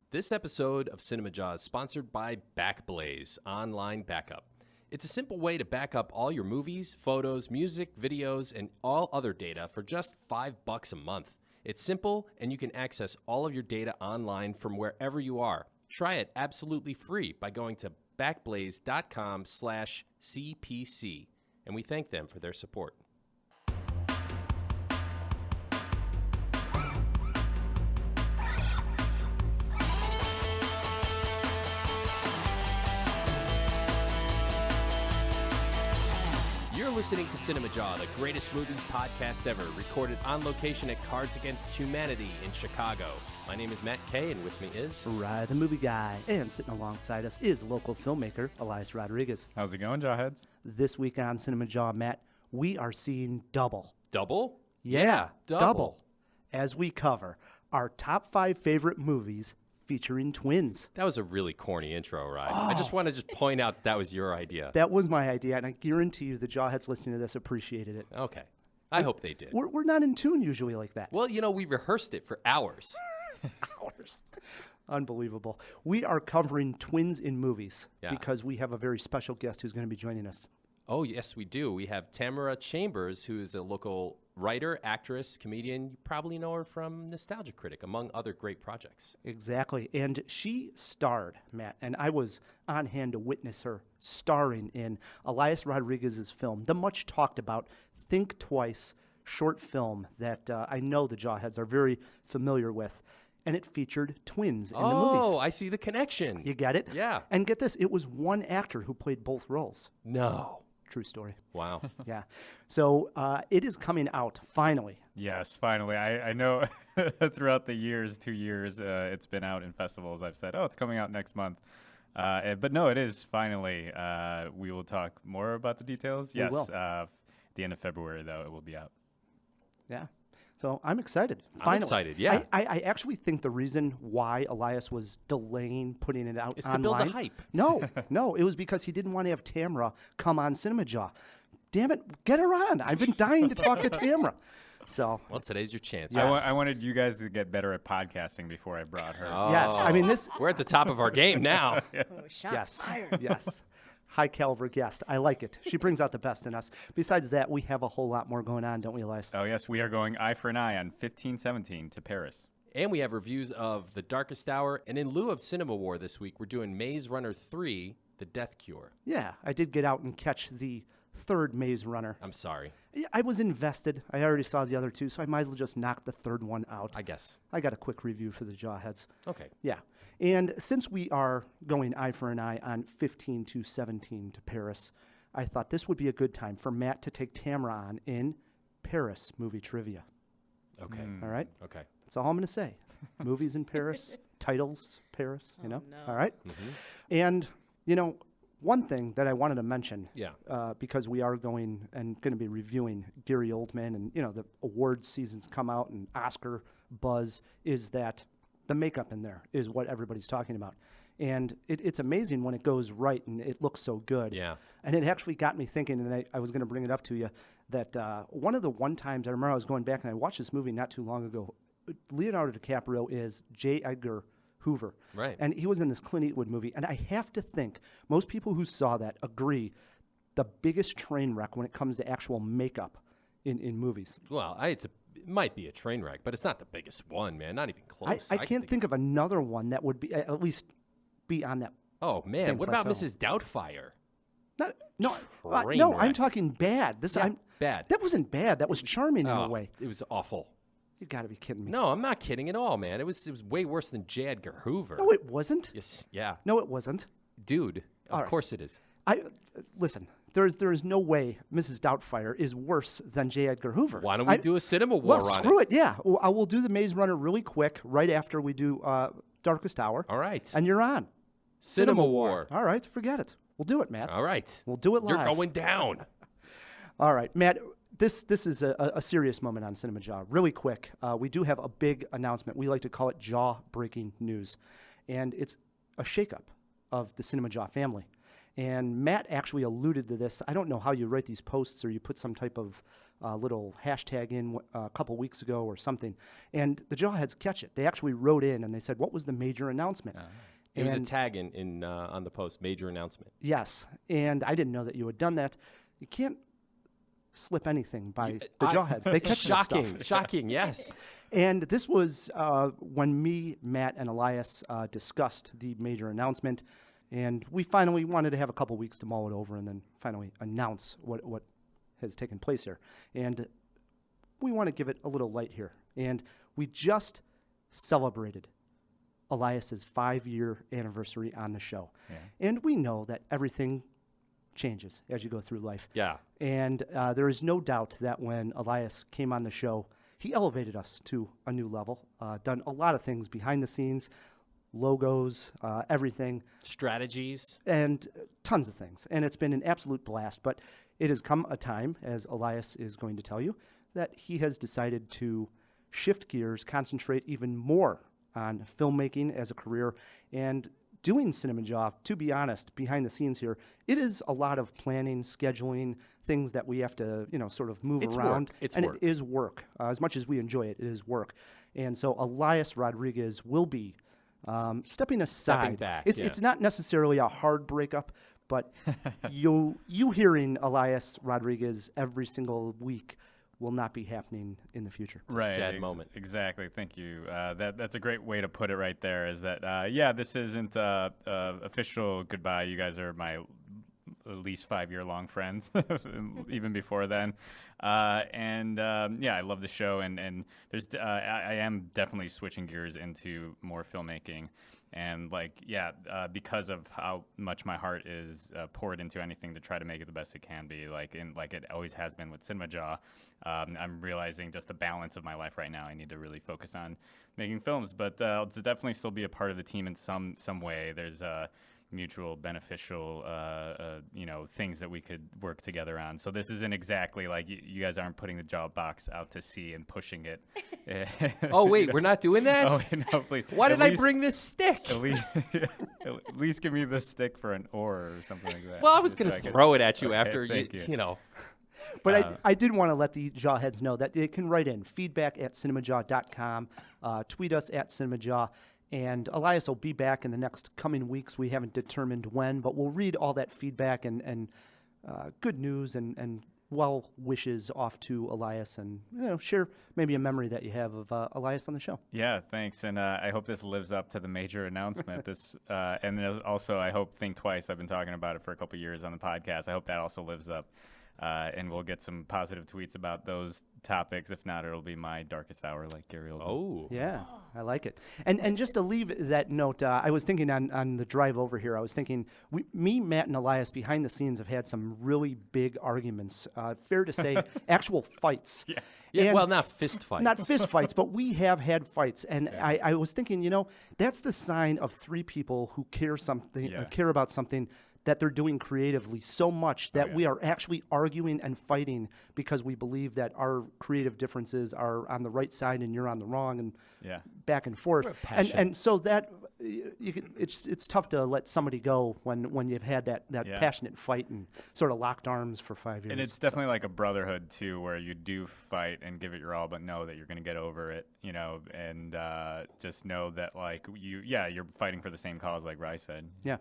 This episode of Cinemajaw is sponsored by Backblaze Online Backup. It's a simple way to back up all your movies, photos, music, videos, and all other data for just $5 a month. It's simple, and you can access all of your data online from wherever you are. Try it absolutely free by going to backblaze.com/CPC, and we thank them for their support. You're listening to Cinemajaw, the greatest movies podcast ever, recorded on location at Cards Against Humanity in Chicago. My name is Matt Kay, and with me is... Rye the Movie Guy. And sitting alongside us is local filmmaker Eliaz Rodriguez. How's it going, Jawheads? This week on Cinemajaw, Matt, we are seeing Double. Double? Yeah, Double. As we cover our top 5 favorite movies featuring twins. That was a really corny intro, right? I just want to point out that was your idea. That was my idea, and I guarantee you the Jawheads listening to this appreciated it. Okay. I hope they did. We're not in tune usually like that. Well, you know, we rehearsed it for hours. Hours. Unbelievable. We are covering twins in movies Yeah. because we have a very special guest who's going to be joining us. Oh, yes, we do. We have Tamara Chambers, who is a local writer, actress, comedian. You probably know her from Nostalgia Critic, among other great projects. Exactly. And she starred, Matt, and I was on hand to witness her starring in Eliaz Rodriguez's film, the much talked about Think Twice short film that I know the Jawheads are very familiar with. And it featured twins in the movies. Oh, I see the connection. You get it? Yeah. And get this, it was one actor who played both roles. No. True story. Wow. Yeah. So it is coming out, finally. Yes, finally. I know throughout the years, 2 years, it's been out in festivals. I've said, it's coming out next month. But no, it is finally. We will talk more about the details. We will. At the end of February, though, it will be out. Yeah. So I'm excited. I'm excited, yeah. I actually think the reason why Elias was delaying putting it out It's online... to build the hype. No, it was because he didn't want to have Tamara come on Cinemajaw. Damn it, get her on. I've been dying to talk to Tamara. So... Well, today's your chance. Yes. I wanted you guys to get better at podcasting before I brought her. Oh. Yes, I mean this... We're at the top of our game now. Shots fired. Yes. High caliber guest. I like it. She brings out the best in us. Besides that, we have a whole lot more going on, don't we, Elias? Oh, yes, we are going eye for an eye on 1517 to Paris. And we have reviews of The Darkest Hour. And in lieu of CinemaWAR this week, we're doing Maze Runner 3, The Death Cure. Yeah, I did get out and catch the third Maze Runner. I'm sorry. Yeah, I was invested. I already saw the other two, so I might as well just knock the third one out. I guess. I got a quick review for the Jawheads. Okay. Yeah. And since we are going eye for an eye on 15 to 17 to Paris, I thought this would be a good time for Matt to take Tamara on in Paris movie trivia. Okay. All right? Okay. That's all I'm going to say. Movies in Paris, titles, Paris, you know? no. All right? Mm-hmm. And, you know, one thing that I wanted to mention, Yeah. because we are going to be reviewing Gary Oldman and, you know, the awards seasons come out and Oscar buzz, is that the makeup in there is what everybody's talking about. And it's amazing when it goes right and it looks so good. Yeah. And it actually got me thinking, and I was going to bring it up to you, that one of the times I remember I was going back and I watched this movie not too long ago. Leonardo DiCaprio is J. Edgar Hoover. Right. And he was in this Clint Eastwood movie. And I have to think most people who saw that agree the biggest train wreck when it comes to actual makeup in movies. Well, it might be a train wreck, but it's not the biggest one, man. Not even close. I can't think of another one that would be at least be on that. Oh, man. Same What about plateau. Mrs. Doubtfire? No, Train I'm wreck. talking bad. Bad. That wasn't bad. That was charming in a Oh, way. It was awful. You got to be kidding me. No, I'm not kidding at all, man. It was way worse than J. Edgar Hoover. No, it wasn't. Yes, yeah. No, it wasn't. Dude, All of right. course it is. Listen. There is no way Mrs. Doubtfire is worse than J. Edgar Hoover. Why don't we do a CinemaWAR Well, on screw it. Yeah, I will do the Maze Runner really quick right after we do Darkest Hour. All right. And you're on. CinemaWAR. All right, forget it. We'll do it, Matt. All right. We'll do it live. You're going down. All right, Matt, this is a serious moment on Cinemajaw. Really quick, we do have a big announcement. We like to call it jaw-breaking news. And it's a shakeup of the Cinemajaw family. And Matt actually alluded to this. I don't know how you write these posts or you put some type of little hashtag in a couple weeks ago or something, and the Jawheads catch it. They actually wrote in and they said, "What was the major announcement?" It was a tag in on the post, major announcement. Yes, and I didn't know that you had done that. You can't slip anything by the Jawheads. They catch this stuff. Shocking, yes. And this was when me, Matt, and Elias discussed the major announcement, and we finally wanted to have a couple weeks to mull it over and then finally announce what has taken place here. And we want to give it a little light here. And we just celebrated Elias's 5-year anniversary on the show. Yeah. And we know that everything changes as you go through life. Yeah. And there is no doubt that when Elias came on the show, he elevated us to a new level, done a lot of things behind the scenes, logos, everything. Strategies. And tons of things. And it's been an absolute blast. But it has come a time, as Elias is going to tell you, that he has decided to shift gears, concentrate even more on filmmaking as a career, and doing CinemaJaw, to be honest, behind the scenes here, it is a lot of planning, scheduling, things that we have to, sort of move around. It's and work. It is work. As much as we enjoy it, it is work. And so Eliaz Rodriguez will be stepping aside. back, It's not necessarily a hard breakup, but you hearing Eliaz Rodriguez every single week will not be happening in the future. It's a sad moment. Exactly. Thank you. That's a great way to put it right there, is that, this isn't official goodbye. You guys are my at least 5-year-long friends, even before then. I love the show, and there's I am definitely switching gears into more filmmaking. And because of how much my heart is poured into anything to try to make it the best it can be, like it always has been with CinemaJaw, I'm realizing just the balance of my life right now. I need to really focus on making films, but to definitely still be a part of the team in some way. There's mutual beneficial things that we could work together on. So this isn't exactly like you guys aren't putting the job box out to sea and pushing it. Oh wait, we're not doing that? Oh no, please. Why did I bring this stick? At least give me the stick for an oar or something like that. Well, I was going to throw it at you Okay, after thank you. But I did want to let the Jawheads know that they can write in feedback@cinemajaw.com, tweet us at CinemaJaw, and Elias will be back in the next coming weeks. We haven't determined when, but we'll read all that feedback and good news and well wishes off to Elias, and share maybe a memory that you have of Elias on the show. Yeah, thanks, and I hope this lives up to the major announcement. And there's also, I hope Think Twice. I've been talking about it for a couple of years on the podcast. I hope that also lives up. And we'll get some positive tweets about those topics. If not, it'll be my darkest hour, like Gary will. Oh. Yeah, I like it. And just to leave that note, I was thinking on the drive over here, I was thinking, me, Matt, and Elias behind the scenes have had some really big arguments. Fair to say, actual fights. Yeah, well, not fist fights. Not fist fights, but we have had fights. And I was thinking, that's the sign of 3 people who care about something that they're doing creatively so much that we are actually arguing and fighting because we believe that our creative differences are on the right side and you're on the wrong, and back and forth. And so that it's tough to let somebody go when you've had that passionate fight and sort of locked arms for 5 years. And it's definitely like a brotherhood too, where you do fight and give it your all, but know that you're going to get over it, and just know that you're fighting for the same cause, like Rai said. Yeah.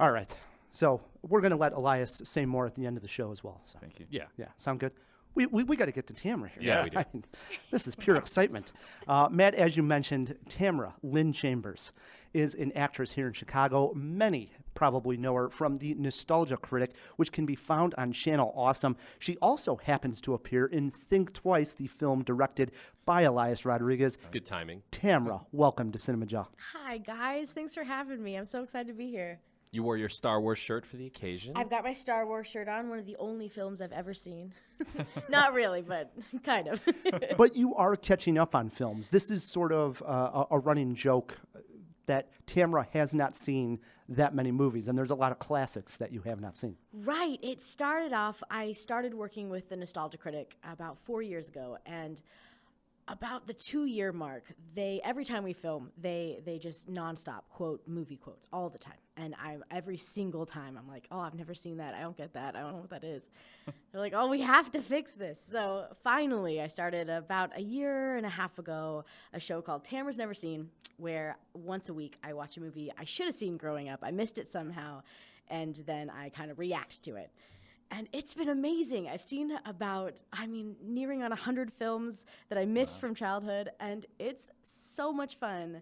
All right. So we're going to let Elias say more at the end of the show as well. So. Thank you. Yeah. Sound good? We got to get to Tamara here. Yeah, we do. I mean, this is pure excitement. Matt, as you mentioned, Tamara Chambers is an actress here in Chicago. Many probably know her from the Nostalgia Critic, which can be found on Channel Awesome. She also happens to appear in Think Twice, the film directed by Eliaz Rodriguez. It's good timing. Tamara, welcome to CinemaJaw. Hi, guys. Thanks for having me. I'm so excited to be here. You wore your Star Wars shirt for the occasion. I've got my Star Wars shirt on, one of the only films I've ever seen. Not really, but kind of. But you are catching up on films. This is sort of a running joke that Tamara has not seen that many movies, and there's a lot of classics that you have not seen. Right. It started off, I started working with the Nostalgia Critic about 4 years ago, and about the 2-year mark, every time we film, they just nonstop quote movie quotes all the time. And every single time I'm like, oh, I've never seen that. I don't get that. I don't know what that is. They're like, oh, we have to fix this. So finally, I started about a year and a half ago a show called Tamara's Never Seen, where once a week I watch a movie I should have seen growing up. I missed it somehow, and then I kind of react to it. And it's been amazing. I've seen nearing on 100 films that I missed from childhood, and it's so much fun.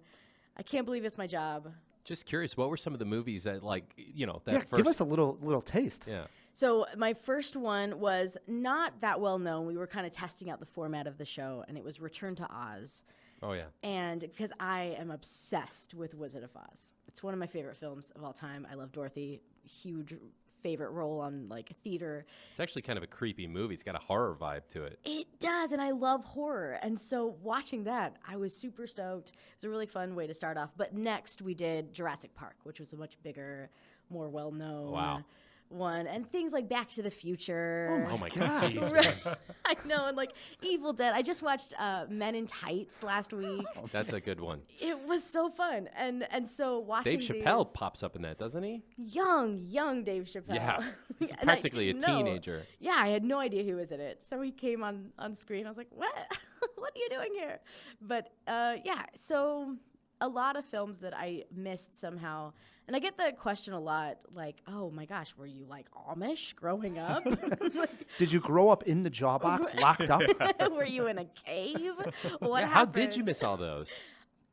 I can't believe it's my job. Just curious, what were some of the movies that, first? Give us a little taste. Yeah. So my first one was not that well known. We were kind of testing out the format of the show, and it was Return to Oz. Oh, yeah. And because I am obsessed with Wizard of Oz. It's one of my favorite films of all time. I love Dorothy. Huge favorite role on theater. It's actually kind of a creepy movie. It's got a horror vibe to it. It does, and I love horror. And so watching that, I was super stoked. It was a really fun way to start off. But next we did Jurassic Park, which was a much bigger, more well-known one. And things like Back to the Future. Oh my God. Jeez, man. I know, and Evil Dead. I just watched Men in Tights last week. That's a good one. It was so fun. And so watching Dave Chappelle pops up in that, doesn't he? Young Dave Chappelle. Yeah. He's And practically a didn't know. teenager. Yeah, I had no idea he was in it. So he came on screen. I was like, what? What are you doing here? But so a lot of films that I missed somehow. And I get the question a lot, like, oh my gosh, were you Amish growing up? Did you grow up in the jaw box, locked up? Were you in a cave? What How happened? did you miss all those?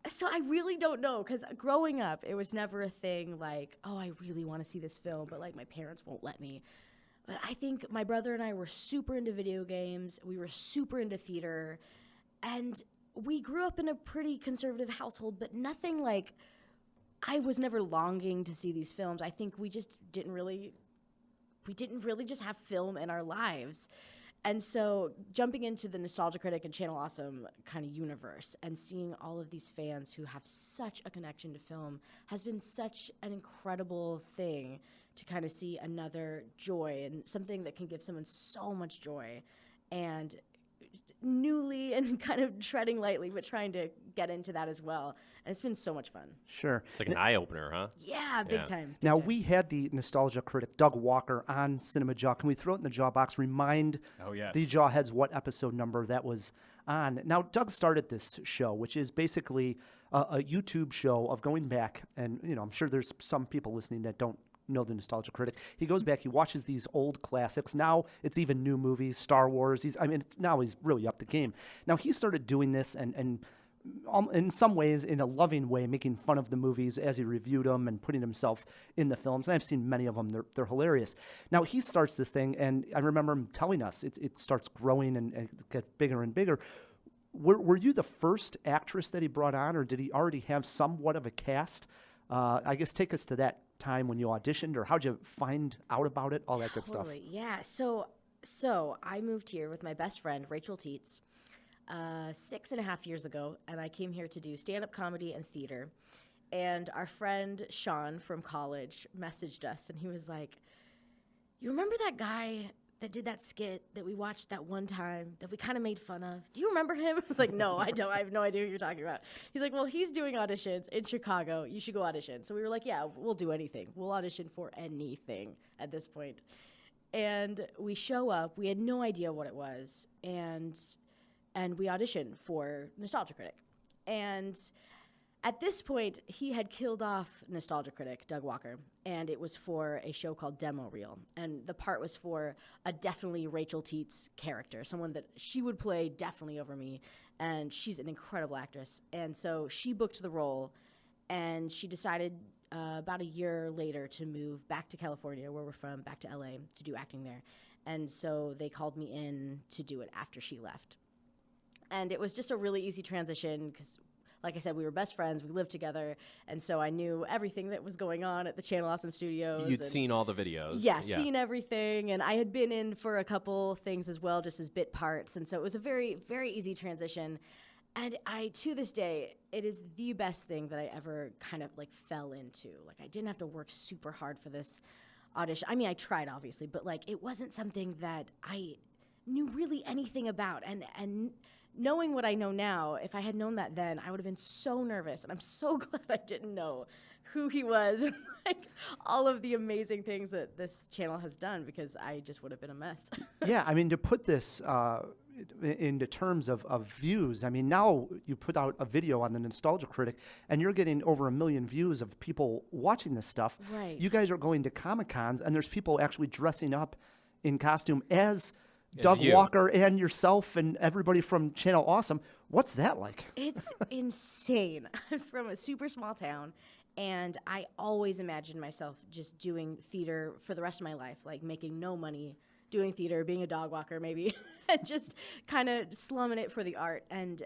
So I really don't know, because growing up, it was never a thing like, oh, I really want to see this film, but my parents won't let me. But I think my brother and I were super into video games. We were super into theater. And we grew up in a pretty conservative household, but nothing I was never longing to see these films. I think we didn't really just have film in our lives. And so jumping into the Nostalgia Critic and Channel Awesome kind of universe and seeing all of these fans who have such a connection to film has been such an incredible thing to kind of see another joy and something that can give someone so much joy. And newly and kind of treading lightly, but trying to get into that as well. And it's been so much fun. Sure. It's like an eye-opener, huh? Yeah, big time. Now, we had the Nostalgia Critic, Doug Walker, on Cinemajaw. Can we throw it in the Jaw box? Remind the Jawheads what episode number that was on. Now, Doug started this show, which is basically a YouTube show of going back. And, I'm sure there's some people listening that don't know the Nostalgia Critic. He goes back, he watches these old classics. Now it's even new movies, Star Wars. He's really up the game. Now he started doing this and in some ways, in a loving way, making fun of the movies as he reviewed them and putting himself in the films. And I've seen many of them. They're hilarious. Now he starts this thing, and I remember him telling us it starts growing and get bigger and bigger. Were you the first actress that he brought on, or did he already have somewhat of a cast? I guess take us to that time when you auditioned, or how'd you find out about it, all that good stuff. Yeah. So I moved here with my best friend Rachel Teets 6.5 years ago, and I came here to do stand-up comedy and theater. And our friend Sean from college messaged us, and he was like, you remember that guy that did that skit that we watched that one time that we kind of made fun of? Do you remember him? I was like, no, I don't. I have no idea what you're talking about. He's like, well, he's doing auditions in Chicago. You should go audition. So we were like, yeah, we'll do anything. We'll audition for anything at this point. And we show up. We had no idea what it was. And we auditioned for Nostalgia Critic. And at this point, he had killed off Nostalgia Critic, Doug Walker, and it was for a show called Demo Reel. And the part was for a definitely Rachel Teets character, someone that she would play definitely over me, and she's an incredible actress. And so she booked the role, and she decided about a year later to move back to California, where we're from, back to LA, to do acting there. And so they called me in to do it after she left. And it was just a really easy transition because, like I said, we were best friends. We lived together. And so I knew everything that was going on at the Channel Awesome Studios. You'd seen all the videos. Yeah, seen everything. And I had been in for a couple things as well, just as bit parts. And so it was a very, very easy transition. And to this day, it is the best thing that I ever kind of fell into. I didn't have to work super hard for this audition. I mean, I tried, obviously, but it wasn't something that I knew really anything about. And knowing what I know now, if I had known that then, I would have been so nervous. And I'm so glad I didn't know who he was and like all of the amazing things that this channel has done, because I just would have been a mess. Yeah, I mean, to put this into terms of views, I mean, now you put out a video on the Nostalgia Critic, and you're getting over 1 million views of people watching this stuff. Right. You guys are going to Comic-Cons, and there's people actually dressing up in costume as Doug you. Walker and yourself and everybody from Channel Awesome. What's that like? It's insane. I'm from a super small town, and I always imagined myself just doing theater for the rest of my life, like making no money, doing theater, being a dog walker maybe, and just kind of slumming it for the art. And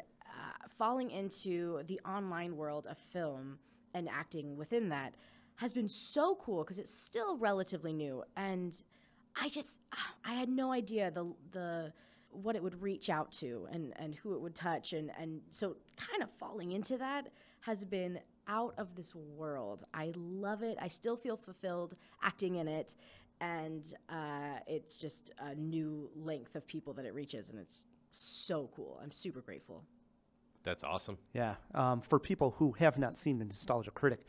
falling into the online world of film and acting within that has been so cool, because it's still relatively new. And I had no idea the what it would reach out to and who it would touch. And so kind of falling into that has been out of this world. I love it. I still feel fulfilled acting in it. And it's just a new length of people that it reaches. And it's so cool. I'm super grateful. That's awesome. Yeah. For people who have not seen the Nostalgia Critic,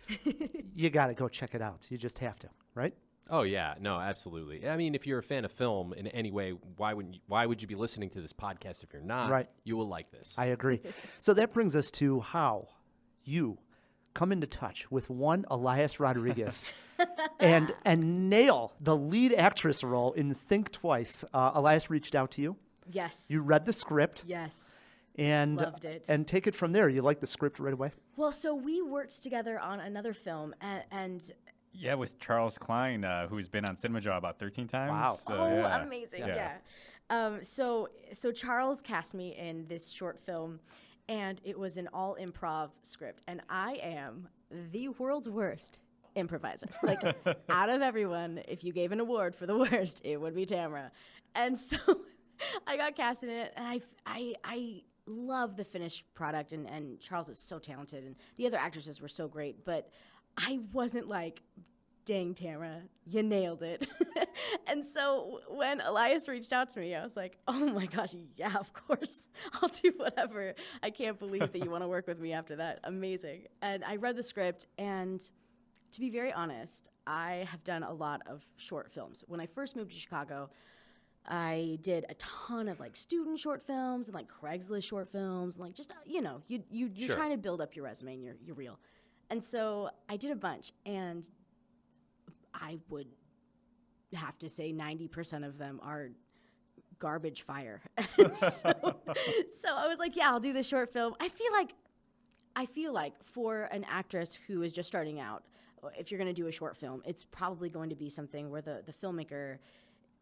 you got to go check it out. You just have to, right? Oh yeah, no, absolutely. I mean, if you're a fan of film in any way, why would you be listening to this podcast if you're not? Right. You will like this. I agree. So that brings us to how you come into touch with one Eliaz Rodriguez and nail the lead actress role in Think Twice. Eliaz reached out to you. Yes. You read the script. Yes. And Loved it. And take it from there. You liked the script right away? Well, so we worked together on another film, and Yeah, with Charles Klein, who's been on Cinemajaw about 13 times. Wow. So, oh, yeah. amazing! Yeah. Yeah. So Charles cast me in this short film, and it was an all improv script, and I am the world's worst improviser. Like, out of everyone, if you gave an award for the worst, it would be Tamara. And so I got cast in it, and I love the finished product, and Charles is so talented, and the other actresses were so great, but I wasn't like, dang, Tamara, you nailed it. And so when Eliaz reached out to me, I was like, oh my gosh, yeah, of course. I'll do whatever. I can't believe that you want to work with me after that. Amazing. And I read the script, and to be very honest, I have done a lot of short films. When I first moved to Chicago, I did a ton of like student short films and like Craigslist short films, and like just, you're Sure. trying to build up your resume and your reel. And so I did a bunch, and I would have to say 90% of them are garbage fire. so I was like, yeah, I'll do this short film. I feel like for an actress who is just starting out, if you're going to do a short film, it's probably going to be something where the filmmaker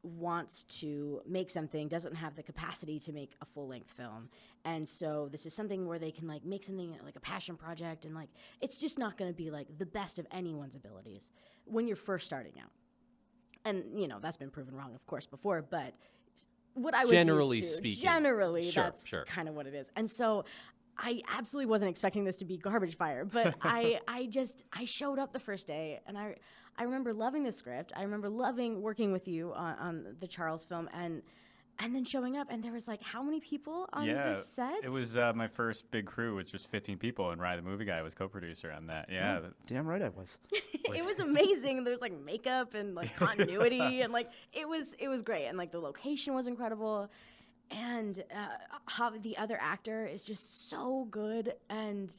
wants to make something, doesn't have the capacity to make a full-length film. And so this is something where they can like make something like a passion project, and like it's just not going to be like the best of anyone's abilities when you're first starting out. And that's been proven wrong, of course, before, but what I was Generally used to, speaking. generally Sure, that's sure. kind of what it is. And so I absolutely wasn't expecting this to be garbage fire, but I showed up the first day, and I remember loving the script. I remember loving working with you on the Charles film, and then showing up, and there was like, how many people on this set? It was my first big crew, which was 15 people, and Ryan the Movie Guy was co-producer on that. Yeah. Damn right I was. It was amazing. There was like makeup and like continuity, and like it was great, and like the location was incredible, and how the other actor is just so good. And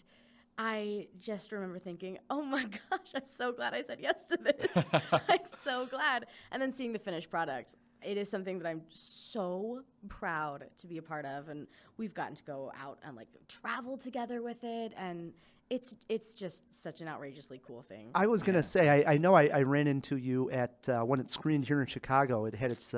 I just remember thinking, oh my gosh, I'm so glad I said yes to this. I'm so glad. And then seeing the finished product, it is something that I'm so proud to be a part of. And we've gotten to go out and like travel together with it. And it's just such an outrageously cool thing. I was going to say, I know I ran into you at when it screened here in Chicago. It had its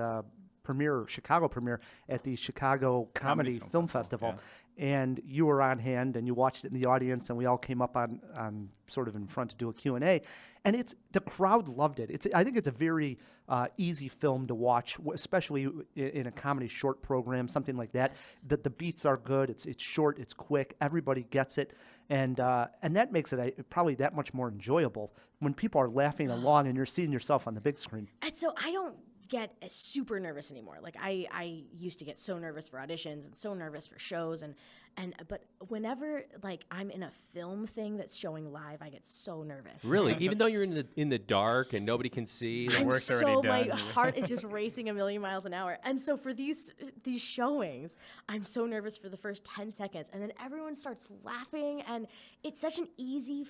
Chicago premiere at the Chicago Comedy Film Festival. Yeah. And you were on hand, and you watched it in the audience, and we all came up on sort of in front to do a Q&A. And the crowd loved it. I think it's a very easy film to watch, especially in a comedy short program, something like that. The beats are good. It's short. It's quick. Everybody gets it. And that makes it probably that much more enjoyable when people are laughing along and you're seeing yourself on the big screen. And so I don't get super nervous anymore. Like I used to get so nervous for auditions and so nervous for shows but whenever like I'm in a film thing that's showing live, I get so nervous. Really? Even though you're in the dark and nobody can see? The I'm work's so already my done. heart is just racing a million miles an hour. And so for these showings, I'm so nervous for the first 10 seconds, and then everyone starts laughing, and it's such an easy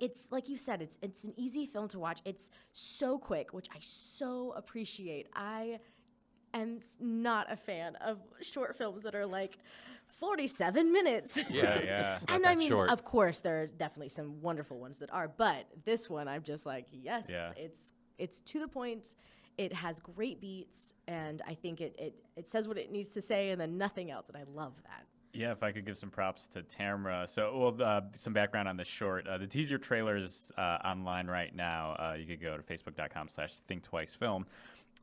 it's like you said, it's an easy film to watch. It's so quick, which I so appreciate. I am not a fan of short films that are like 47 minutes. Yeah. It's not And that I mean, short. of course, there are definitely some wonderful ones that are, but this one, I'm just like, yes, Yeah. it's to the point. It has great beats, and I think it says what it needs to say, and then nothing else, and I love that. Yeah, if I could give some props to Tamara. So, some background on the short. The teaser trailer is online right now. You could go to facebook.com/thinktwicefilm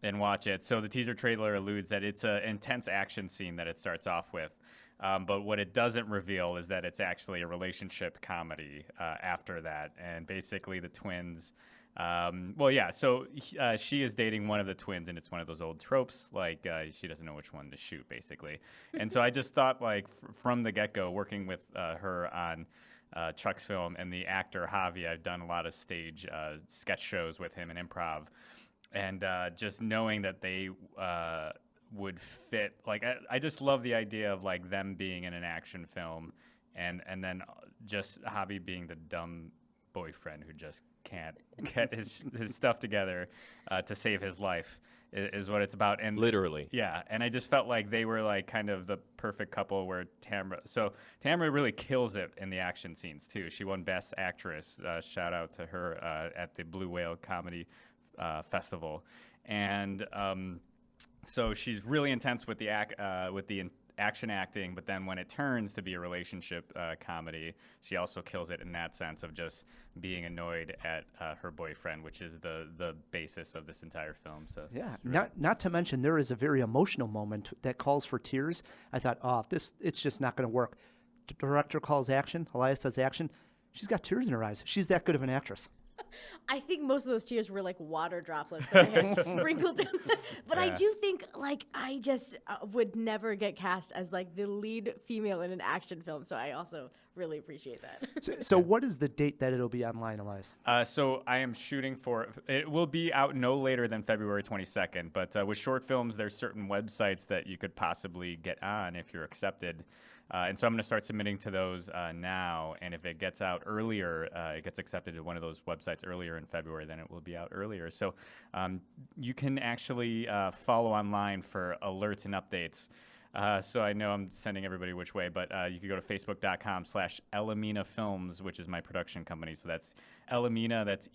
and watch it. So the teaser trailer alludes that it's an intense action scene that it starts off with. But what it doesn't reveal is that it's actually a relationship comedy after that. And basically the twins... so she is dating one of the twins, and it's one of those old tropes, like she doesn't know which one to shoot, basically. And so I just thought, like, from the get-go, working with her on Chuck's film and the actor Javi, I've done a lot of stage sketch shows with him and improv, and just knowing that they would fit, like, I just love the idea of, like, them being in an action film, and then just Javi being the dumb boyfriend who just can't get his stuff together to save his life is what it's about. And Literally. yeah, and I just felt like they were like kind of the perfect couple where Tamara really kills it in the action scenes too. She won Best Actress, shout out to her, at the Blue Whale Comedy Festival. And so she's really intense with the action acting, but then when it turns to be a relationship comedy, she also kills it in that sense of just being annoyed at her boyfriend, which is the basis of this entire film. So Yeah, not to mention there is a very emotional moment that calls for tears. I thought, it's just not going to work. The director calls action. Eliaz says action. She's got tears in her eyes. She's that good of an actress. I think most of those tears were like water droplets that I had sprinkled in. But I Yeah. do think, like, I just would never get cast as like the lead female in an action film. So I also really appreciate that. So what is the date that it'll be online, Eliaz? So I am shooting for, it will be out no later than February 22nd, but with short films, there's certain websites that you could possibly get on if you're accepted. And so I'm going to start submitting to those now, and if it gets out earlier, it gets accepted to one of those websites earlier in February, then it will be out earlier. So you can actually follow online for alerts and updates. So I know I'm sending everybody which way, but you can go to facebook.com/Elamina Films, which is my production company. So that's Elamina, that's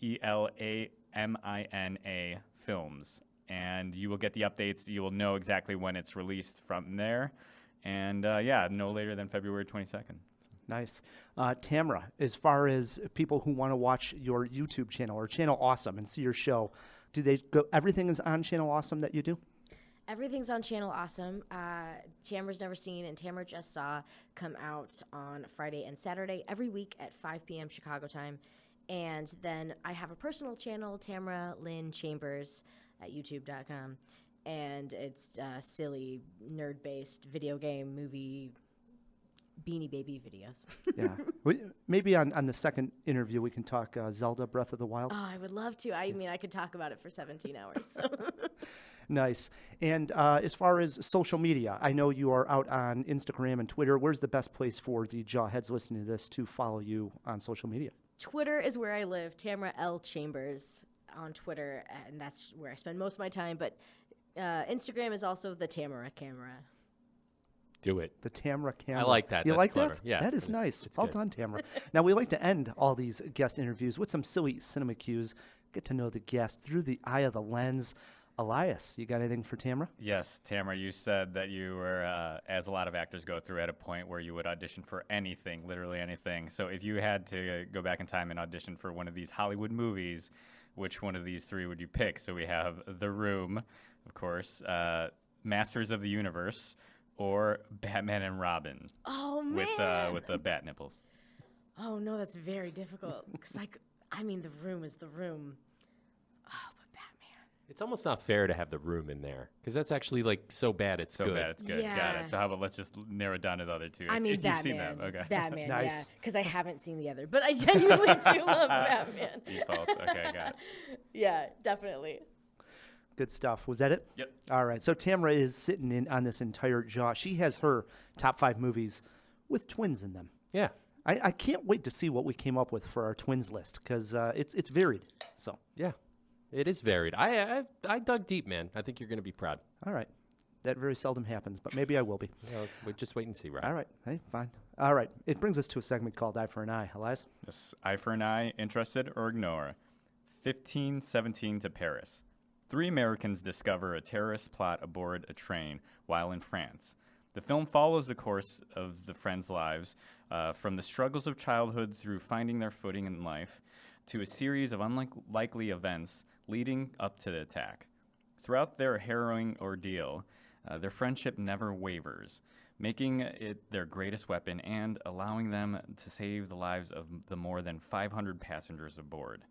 ELAMINA Films. And you will get the updates. You will know exactly when it's released from there. And no later than February 22nd. Nice. Tamara, as far as people who want to watch your YouTube channel or Channel Awesome and see your show, do they go? Everything is on Channel Awesome that you do? Everything's on Channel Awesome. Tamara's Never Seen and Tamara Just Saw come out on Friday and Saturday every week at 5 p.m. Chicago time. And then I have a personal channel, Tamara Lynn Chambers, at youtube.com. And it's silly, nerd-based video game, movie, Beanie Baby videos. Yeah. Maybe on the second interview we can talk Zelda Breath of the Wild. Oh, I would love to. I mean, I could talk about it for 17 hours. So. Nice. And as far as social media, I know you are out on Instagram and Twitter. Where's the best place for the Jawheads listening to this to follow you on social media? Twitter is where I live, Tamara L. Chambers on Twitter, and that's where I spend most of my time. But Instagram is also the Tamara Camera. Do it. The Tamara camera. I like that. You That's like clever. that? Yeah, That is it is. nice. It's Well good. done, Tamara. Now, we like to end all these guest interviews with some silly cinema cues. Get to know the guest through the eye of the lens. Elias, you got anything for Tamara? Yes, Tamara, you said that you were, as a lot of actors go through, at a point where you would audition for anything, literally anything. So if you had to go back in time and audition for one of these Hollywood movies, which one of these three would you pick? So we have The Room, of course, Masters of the Universe, or Batman and Robin Oh, man. with the bat nipples. Oh, no, that's very difficult. Because, The Room is The Room. Oh, but Batman. It's almost not fair to have the room in there because that's actually like so bad it's So good. bad, it's good. Got Yeah. it. So how about let's just narrow it down to the other two? I mean, if Batman. you've seen them, okay. Batman, Nice. yeah. Because I haven't seen the other, but I genuinely do love Batman. Default. Okay, got it. Yeah, definitely. Good stuff. Was that it? Yep. All right. So Tamara is sitting in on this entire jaw. She has her top 5 movies with twins in them. Yeah. I can't wait to see what we came up with for our twins list because it's varied. So, Yeah. It is varied. I dug deep, man. I think you're going to be proud. all right. That very seldom happens, but maybe I will be. We'll just wait and see, right? All right. Hey, fine. All right. It brings us to a segment called Eye for an Eye. Elias? Yes. Eye for an eye, interested or ignore. 1517 to Paris. 3 Americans discover a terrorist plot aboard a train while in France. The film follows the course of the friends' lives, from the struggles of childhood through finding their footing in life, to a series of unlikely events leading up to the attack. Throughout their harrowing ordeal, their friendship never wavers, making it their greatest weapon and allowing them to save the lives of the more than 500 passengers aboard.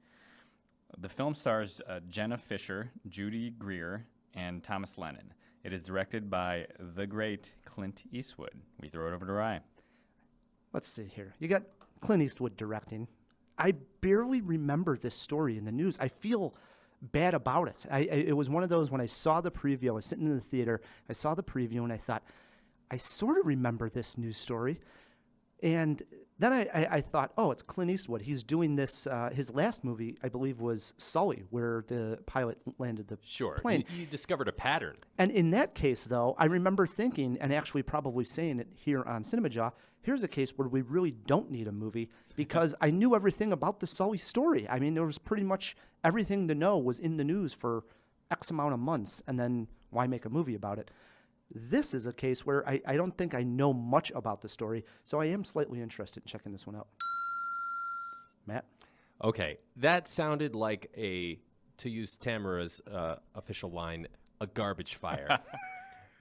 The film stars Jenna Fisher, Judy Greer, and Thomas Lennon. It is directed by the great Clint Eastwood. We throw it over to Ryan. Let's see here. You got Clint Eastwood directing. I barely remember this story in the news. I feel bad about it. It was one of those when I saw the preview, I was sitting in the theater, I saw the preview, and I thought, I sort of remember this news story. And then I thought, oh, it's Clint Eastwood. He's doing this. His last movie, I believe, was Sully, where the pilot landed the Sure. plane. You discovered a pattern. And in that case, though, I remember thinking, and actually probably saying it here on Cinemajaw, here's a case where we really don't need a movie because I knew everything about the Sully story. I mean, there was pretty much everything to know was in the news for X amount of months, and then why make a movie about it? This is a case where I don't think I know much about the story, so I am slightly interested in checking this one out. Matt? Okay. That sounded like to use Tamara's official line, a garbage fire.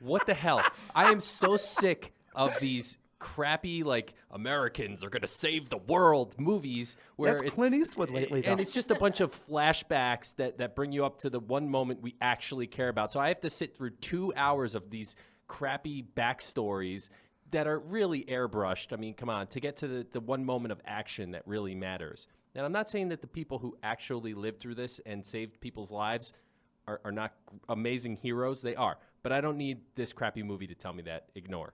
What the hell? I am so sick of these crappy, like, Americans are going to save the world movies where That's it's Clint Eastwood lately, though. and it's just a bunch of flashbacks that bring you up to the one moment we actually care about. So I have to sit through 2 hours of these crappy backstories that are really airbrushed. I mean, come on, to get to the one moment of action that really matters. And I'm not saying that the people who actually lived through this and saved people's lives are not amazing heroes. They are. But I don't need this crappy movie to tell me that. Ignore.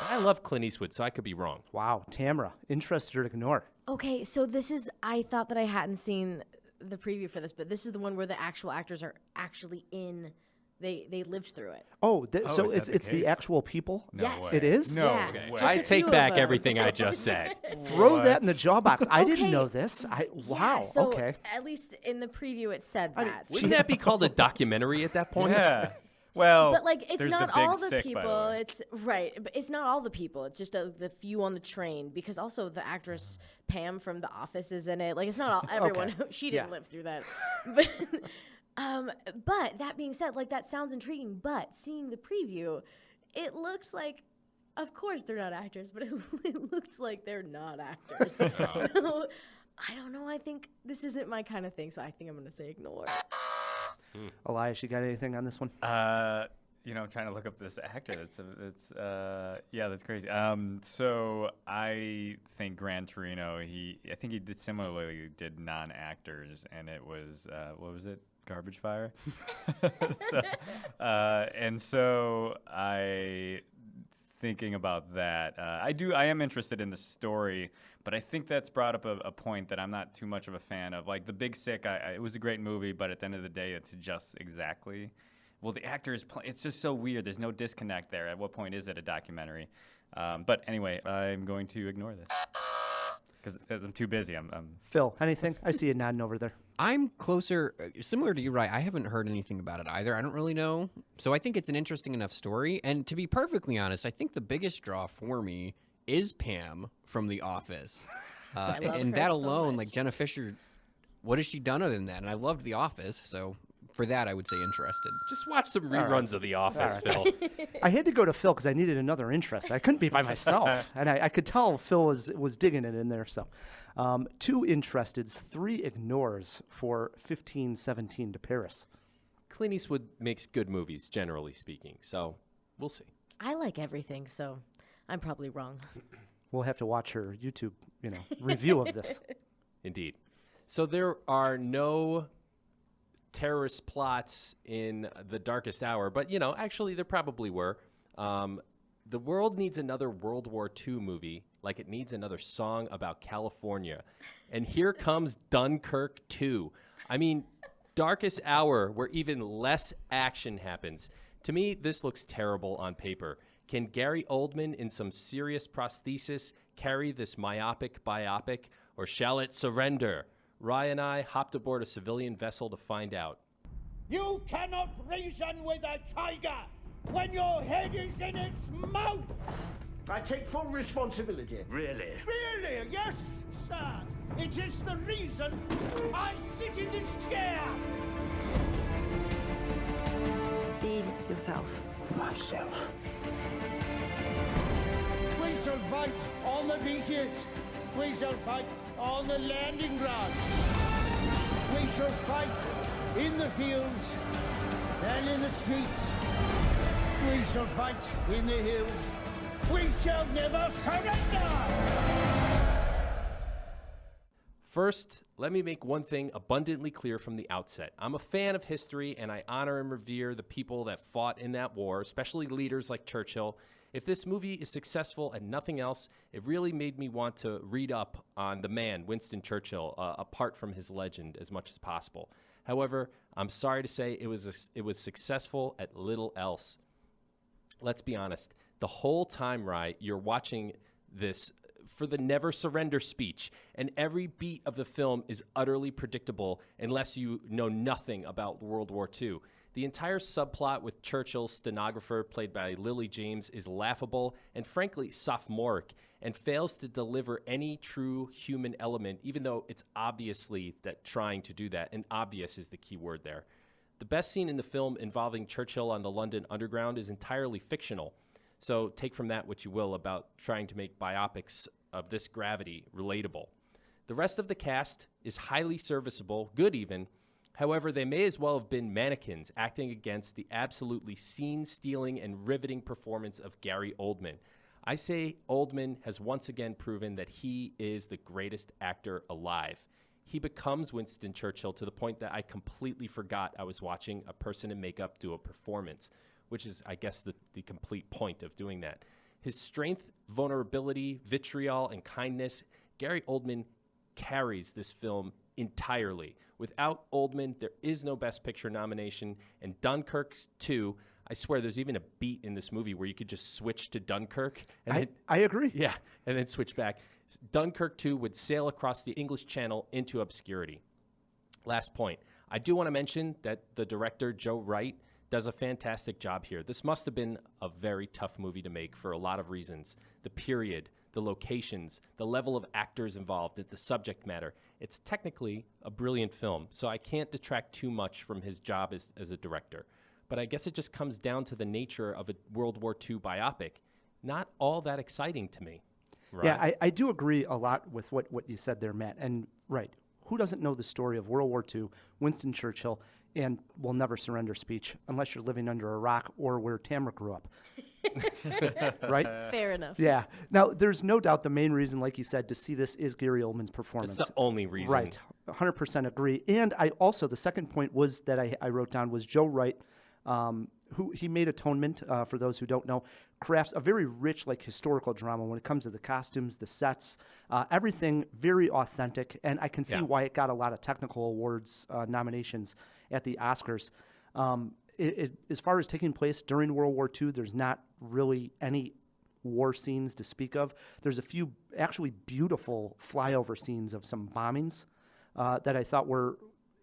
But I love Clint Eastwood, so I could be wrong. Wow, Tamara, interested or ignore? Okay, so this is, I thought that I hadn't seen the preview for this, but this is the one where the actual actors are actually in, they lived through it. Oh, Oh, so is that it's the the case? actual people? No Yes. way. It is? No Yeah. way. Just I a take few back of them. everything I just said. Throw What? that in the jaw box. I didn't Okay. know this. Wow. Yeah, so Okay. at least in the preview it said that. Wouldn't that be called a documentary at that point? Yeah. Well, But like, it's there's not the big all the sick, by people. way. It's right, but it's not all the people. It's just the few on the train. Because also the actress Pam from The Office is in it. Like, it's not all everyone. Okay. She didn't Yeah. live through that. But that being said, like, that sounds intriguing. But seeing the preview, it looks like, of course they're not actors, but it looks like they're not actors. So I don't know. I think this isn't my kind of thing. So I think I'm gonna say ignore. Elias, you got anything on this one? I'm trying to look up this actor. That's crazy. So I think Gran Torino. I think he did similarly did non-actors, and it was what was it? Garbage Fire. So I thinking about that. I am interested in the story, but I think that's brought up a point that I'm not too much of a fan of. Like The Big Sick, it was a great movie, but at the end of the day, it's just exactly. Well, the actors it's just so weird. There's no disconnect there. At what point is it a documentary? But anyway, I'm going to ignore this because I'm too busy. I'm Phil, anything? I see you nodding over there. I'm closer, similar to you, right? I haven't heard anything about it either. I don't really know. So I think it's an interesting enough story. And to be perfectly honest, I think the biggest draw for me is Pam from The Office. love And her that so alone, much. like Jenna Fisher, what has she done other than that? And I loved The Office. So for that, I would say interested. Just watch some reruns of The Office, Phil. I had to go to Phil because I needed another interest. I couldn't be by myself, and I could tell Phil was digging it in there. So, 2 interesteds, 3 ignores for 1517 to Paris. Clint Eastwood makes good movies, generally speaking. So we'll see. I like everything, so I'm probably wrong. We'll have to watch her YouTube, review of this. Indeed. So there are no terrorist plots in The Darkest Hour, but, actually there probably were. The world needs another World War II movie like it needs another song about California. And here comes Dunkirk 2. I mean, Darkest Hour, where even less action happens. To me, this looks terrible on paper. Can Gary Oldman in some serious prosthesis carry this myopic biopic, or shall it surrender? Rye and I hopped aboard a civilian vessel to find out. You cannot reason with a tiger when your head is in its mouth! I take full responsibility. Really? Really? Yes, sir. It is the reason I sit in this chair. Be yourself. Myself. We shall fight on the beaches. We shall fight on the landing ground. We shall fight in the fields and in the streets. We shall fight in the hills. We shall never surrender! First, let me make one thing abundantly clear from the outset. I'm a fan of history, and I honor and revere the people that fought in that war, especially leaders like Churchill. If this movie is successful and nothing else, it really made me want to read up on the man, Winston Churchill, apart from his legend as much as possible. However, I'm sorry to say it was successful at little else. Let's be honest. The whole time, Rye, you're watching this for the never surrender speech, and every beat of the film is utterly predictable unless you know nothing about World War II. The entire subplot with Churchill's stenographer, played by Lily James, is laughable and frankly sophomoric, and fails to deliver any true human element, even though it's obviously that trying to do that, and obvious is the key word there. The best scene in the film involving Churchill on the London Underground is entirely fictional. So take from that what you will about trying to make biopics of this gravity relatable. The rest of the cast is highly serviceable, good even. However, they may as well have been mannequins acting against the absolutely scene-stealing and riveting performance of Gary Oldman. I say Oldman has once again proven that he is the greatest actor alive. He becomes Winston Churchill to the point that I completely forgot I was watching a person in makeup do a performance, which is, I guess, the complete point of doing that. His strength, vulnerability, vitriol, and kindness, Gary Oldman carries this film entirely. Without Oldman, there is no Best Picture nomination, and Dunkirk 2, I swear there's even a beat in this movie where you could just switch to Dunkirk. And I agree. Yeah, and then switch back. Dunkirk 2 would sail across the English Channel into obscurity. Last point. I do want to mention that the director, Joe Wright, does a fantastic job here. This must have been a very tough movie to make for a lot of reasons. The period, the locations, the level of actors involved, the subject matter. It's technically a brilliant film, so I can't detract too much from his job as a director. But I guess it just comes down to the nature of a World War II biopic. Not all that exciting to me. Right? Yeah, I do agree a lot with what you said there, Matt. And right, who doesn't know the story of World War II, Winston Churchill, and Will Never Surrender speech, unless you're living under a rock or where Tamara grew up. Right? Fair enough. Yeah. Now, there's no doubt the main reason, like you said, to see this is Gary Oldman's performance. That's the only reason. Right. 100% agree. And I also, the second point was that I wrote down was Joe Wright, who he made Atonement, for those who don't know, crafts a very rich, like, historical drama when it comes to the costumes, the sets, everything very authentic. And I can see why it got a lot of technical awards nominations at the Oscars. As far as taking place during World War II, there's not really any war scenes to speak of. There's a few actually beautiful flyover scenes of some bombings that I thought were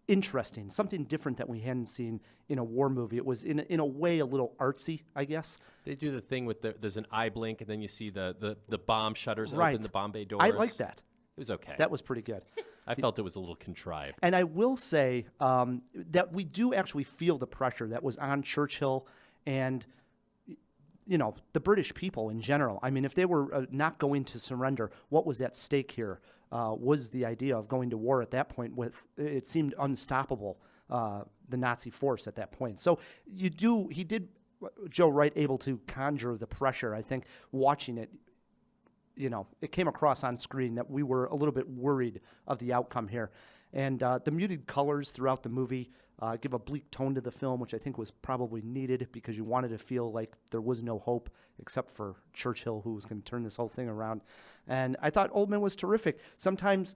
interesting, something different that we hadn't seen in a war movie. It was in a way a little artsy, I guess. They do the thing with there's an eye blink, and then you see the bomb shutters Right. open, the bomb bay doors. I like that. It was okay. That was pretty good. I felt it was a little contrived. And I will say that we do actually feel the pressure that was on Churchill and, you know, the British people in general. I mean, if they were not going to surrender, what was at stake here? was the idea of going to war at that point. It seemed unstoppable, the Nazi force at that point. So he did, Joe Wright, able to conjure the pressure. I think watching it, it came across on screen that we were a little bit worried of the outcome here. And the muted colors throughout the movie give a bleak tone to the film, which I think was probably needed because you wanted to feel like there was no hope except for Churchill, who was going to turn this whole thing around. And I thought Oldman was terrific. Sometimes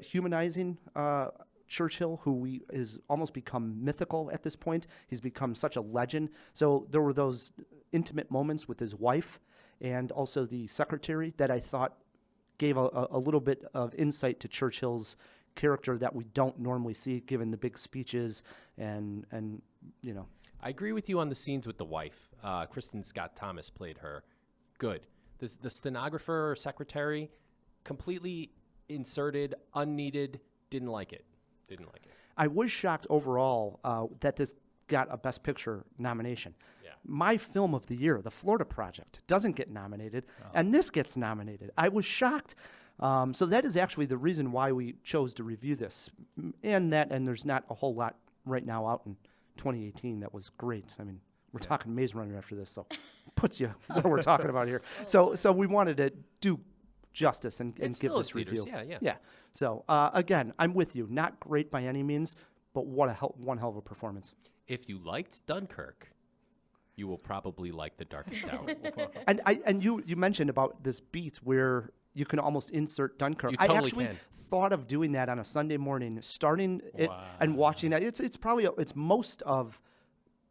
humanizing Churchill, who is almost become mythical at this point. He's become such a legend. So there were those intimate moments with his wife and also the secretary that I thought gave a little bit of insight to Churchill's character that we don't normally see, given the big speeches and I agree with you on the scenes with the wife. Kristen Scott Thomas played her. Good. The stenographer or secretary, completely inserted, unneeded. Didn't like it. I was shocked overall that this got a Best Picture nomination. Yeah. My film of the year, The Florida Project, doesn't get nominated, and this gets nominated. I was shocked. So that is actually the reason why we chose to review this. And there's not a whole lot right now out in 2018 that was great. I mean, we're talking Maze Runner after this, so puts you what we're talking about here. So we wanted to do justice and give this review. Yeah. So again, I'm with you. Not great by any means, but one hell of a performance. If you liked Dunkirk, you will probably like The Darkest Hour. And you mentioned about this beat where you can almost insert Dunkirk. You totally I actually can. thought of doing that on a Sunday morning, starting it and watching it. It's probably most of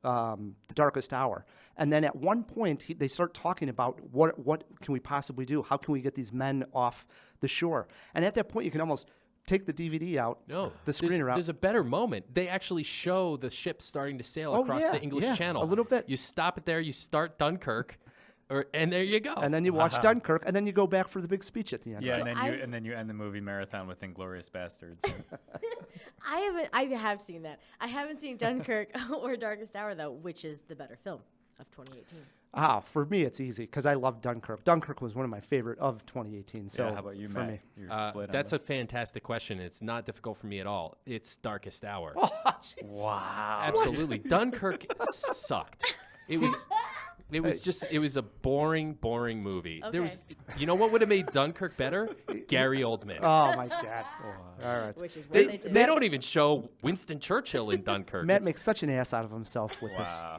The Darkest Hour, and then at one point they start talking about what can we possibly do? How can we get these men off the shore? And at that point, you can almost take the DVD out, the screener out. There's a better moment. They actually show the ship starting to sail across the English Channel. A little bit. You stop it there. You start Dunkirk. And there you go. And then you watch Dunkirk, and then you go back for the big speech at the end. Yeah, So and then you end the movie marathon with Inglourious Bastards. I have seen that. I haven't seen Dunkirk or Darkest Hour though, which is the better film of 2018. For me, it's easy because I love Dunkirk. Dunkirk was one of my favorite of 2018. So how about you, for Matt? me, You're split on That's that. a fantastic question. It's not difficult for me at all. It's Darkest Hour. Wow. Absolutely. Dunkirk sucked. It was a boring movie. There was, you know what would have made Dunkirk better? Gary Oldman. Oh my God! All right. Which is what They, they did. they don't even show Winston Churchill in Dunkirk. Matt It's makes such an ass out of himself with Wow.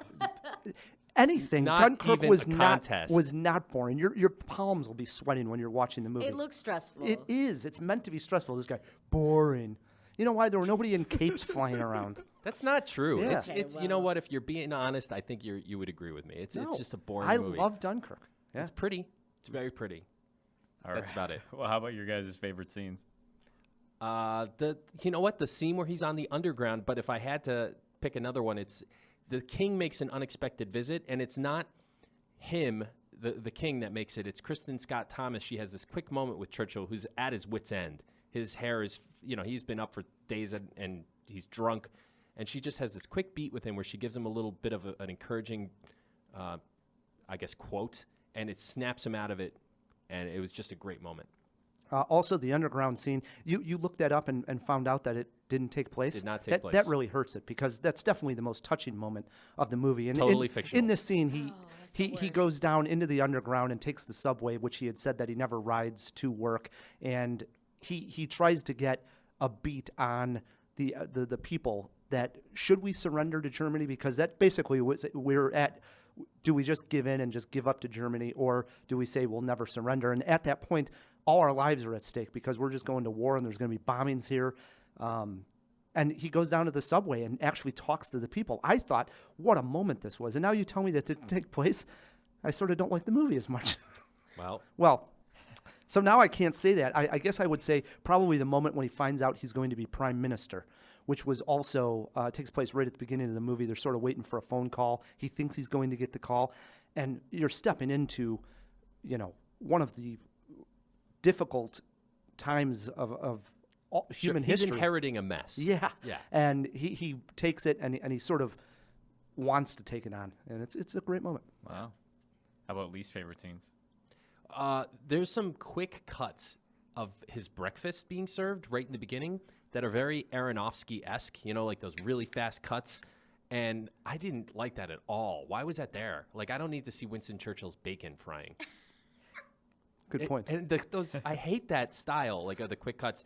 this. Anything. Not Dunkirk even was a not contest. boring. Your palms will be sweating when you're watching the movie. It looks stressful. It is. It's meant to be stressful. This guy, boring. You know why? There were nobody in capes flying around. That's not true. Yeah. It's Okay, you know what? If you're being honest, I think you would agree with me. It's No, just a boring I movie. love Dunkirk. Yeah. It's pretty. It's very pretty. All That's right. about it. Well, how about your guys' favorite scenes? You know what? The scene where he's on the underground. But if I had to pick another one, it's the king makes an unexpected visit, and it's not him, the king, that makes it. It's Kristen Scott Thomas. She has this quick moment with Churchill, who's at his wit's end. His hair is, he's been up for days and he's drunk, and she just has this quick beat with him where she gives him a little bit of an encouraging, quote, and it snaps him out of it, and it was just a great moment. Also, the underground scene. You looked that up and found out that it didn't take place. Did not take place. That really hurts it because that's definitely the most touching moment of the movie. And Totally in fictional. this scene, he goes down into the underground and takes the subway, which he had said that he never rides to work, and he tries to get a beat on the people that should we surrender to Germany, because that basically was we're at. Do we just give in and just give up to Germany, or do we say we'll never surrender? And at that point, all our lives are at stake because we're just going to war and there's going to be bombings here. And he goes down to the subway and actually talks to the people. I thought, what a moment this was. And now you tell me that didn't take place. I sort of don't like the movie as much. Well, So now I can't say that. I guess I would say probably the moment when he finds out he's going to be prime minister, which was also takes place right at the beginning of the movie. They're sort of waiting for a phone call. He thinks he's going to get the call. And you're stepping into, one of the difficult times of human he's history. inheriting a mess. Yeah. Yeah. And he takes it and he sort of wants to take it on. And it's a great moment. Wow. How about least favorite scenes? There's some quick cuts of his breakfast being served right in the beginning that are very Aronofsky-esque, you know, like those really fast cuts. And I didn't like that at all. Why was that there? Like, I don't need to see Winston Churchill's bacon frying. Good point. And those, I hate that style, like the quick cuts.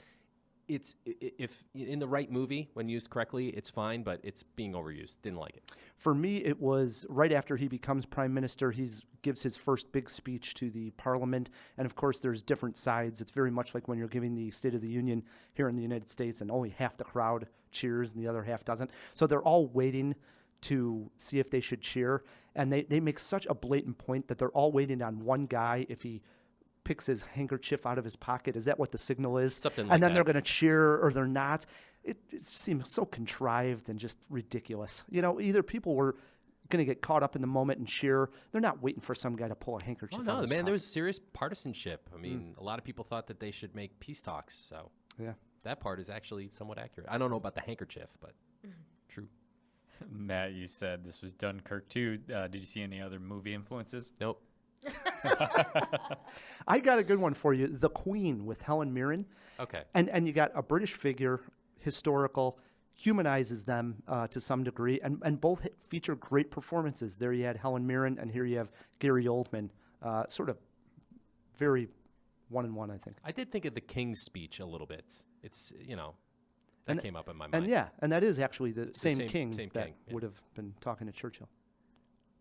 If in the right movie, when used correctly, it's fine, but it's being overused. Didn't like it. For me, it was right after he becomes prime minister. He gives his first big speech to the parliament. And of course, there's different sides. It's very much like when you're giving the State of the Union here in the United States and only half the crowd cheers and the other half doesn't. So they're all waiting to see if they should cheer. And they make such a blatant point that they're all waiting on one guy. If he picks his handkerchief out of his pocket, is that what the signal is? Something like and then that. they're going to cheer or they're not. It seems so contrived and just ridiculous. You know, either people were going to get caught up in the moment and cheer. They're not waiting for some guy to pull a handkerchief Oh, out no, of his man, there pocket. was serious partisanship. I mean, a lot of people thought that they should make peace talks. So Yeah. that part is actually somewhat accurate. I don't know about the handkerchief, but true. Matt, you said this was Dunkirk too. Did you see any other movie influences? Nope. I got a good one for you. The Queen with Helen Mirren. Okay. And you got a British figure, historical, humanizes them to some degree, and both feature great performances. There you had Helen Mirren, and here you have Gary Oldman. Sort of very one-in-one, I think. I did think of the King's speech a little bit. It's, you know, that came up in my mind. And yeah, and that is actually the same king same that king, yeah. would have been talking to Churchill.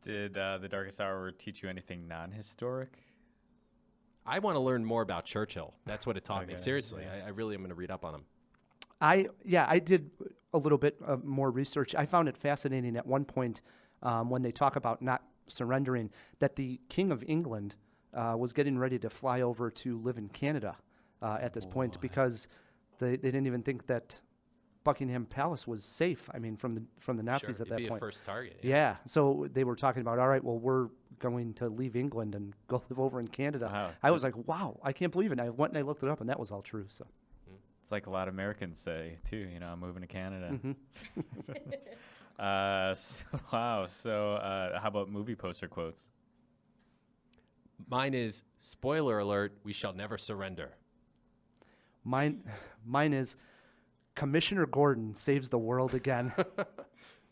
Did The Darkest Hour teach you anything non-historic? I want to learn more about Churchill. That's what it taught me. Okay, Seriously, yeah. I really am going to read up on him. I did a little bit more research. I found it fascinating at one point when they talk about not surrendering, that the King of England was getting ready to fly over to live in Canada at this point because they didn't even think that Buckingham Palace was safe. I mean, from the Nazis Sure, at that it'd be point. a first target. Yeah, so they were talking about, all right, well, we're going to leave England and go live over in Canada. Wow. I was like, wow, I can't believe it. And I went and I looked it up, and that was all true. So It's like a lot of Americans say too. You know, I'm moving to Canada. Wow. So how about movie poster quotes? Mine is, spoiler alert, we shall never surrender. mine is Commissioner Gordon saves the world again.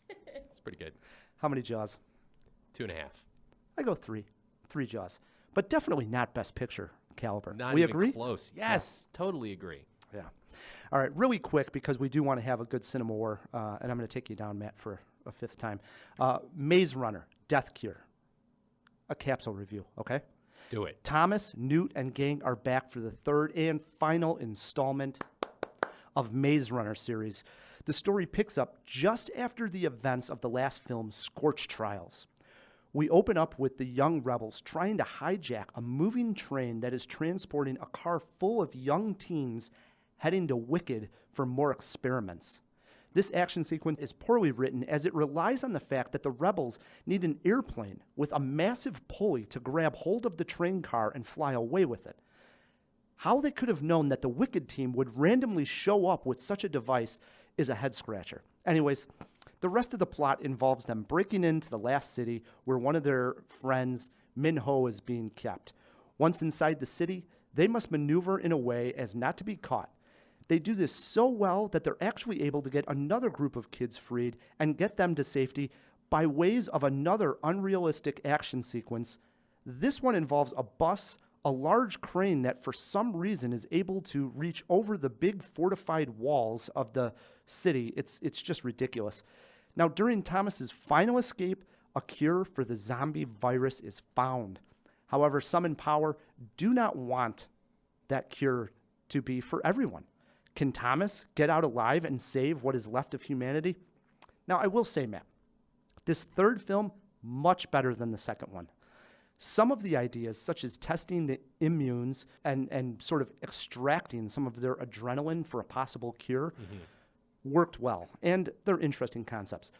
It's pretty good. How many Jaws? 2.5. I go 3 Jaws, but definitely not Best Picture caliber. Not We even agree? close. Yes, totally agree. Yeah. All right, really quick, because we do want to have a good CinemaWAR, and I'm going to take you down, Matt, for a 5th time. Maze Runner, Death Cure, a capsule review, okay? Do it. Thomas, Newt, and gang are back for the 3rd and final installment of Maze Runner series. The story picks up just after the events of the last film, Scorch Trials. We open up with the young rebels trying to hijack a moving train that is transporting a car full of young teens heading to Wicked for more experiments. This action sequence is poorly written as it relies on the fact that the rebels need an airplane with a massive pulley to grab hold of the train car and fly away with it. How they could have known that the Wicked team would randomly show up with such a device is a head-scratcher. Anyways, the rest of the plot involves them breaking into the last city where one of their friends, Min-ho, is being kept. Once inside the city, they must maneuver in a way as not to be caught. They do this so well that they're actually able to get another group of kids freed and get them to safety by ways of another unrealistic action sequence. This one involves a bus, a large crane that for some reason is able to reach over the big fortified walls of the city. It's just ridiculous. Now, during Thomas's final escape, a cure for the zombie virus is found. However, some in power do not want that cure to be for everyone. Can Thomas get out alive and save what is left of humanity? Now, I will say, Matt, this 3rd film, much better than the 2nd one. Some of the ideas, such as testing the immunes and sort of extracting some of their adrenaline for a possible cure, worked well, and they're interesting concepts.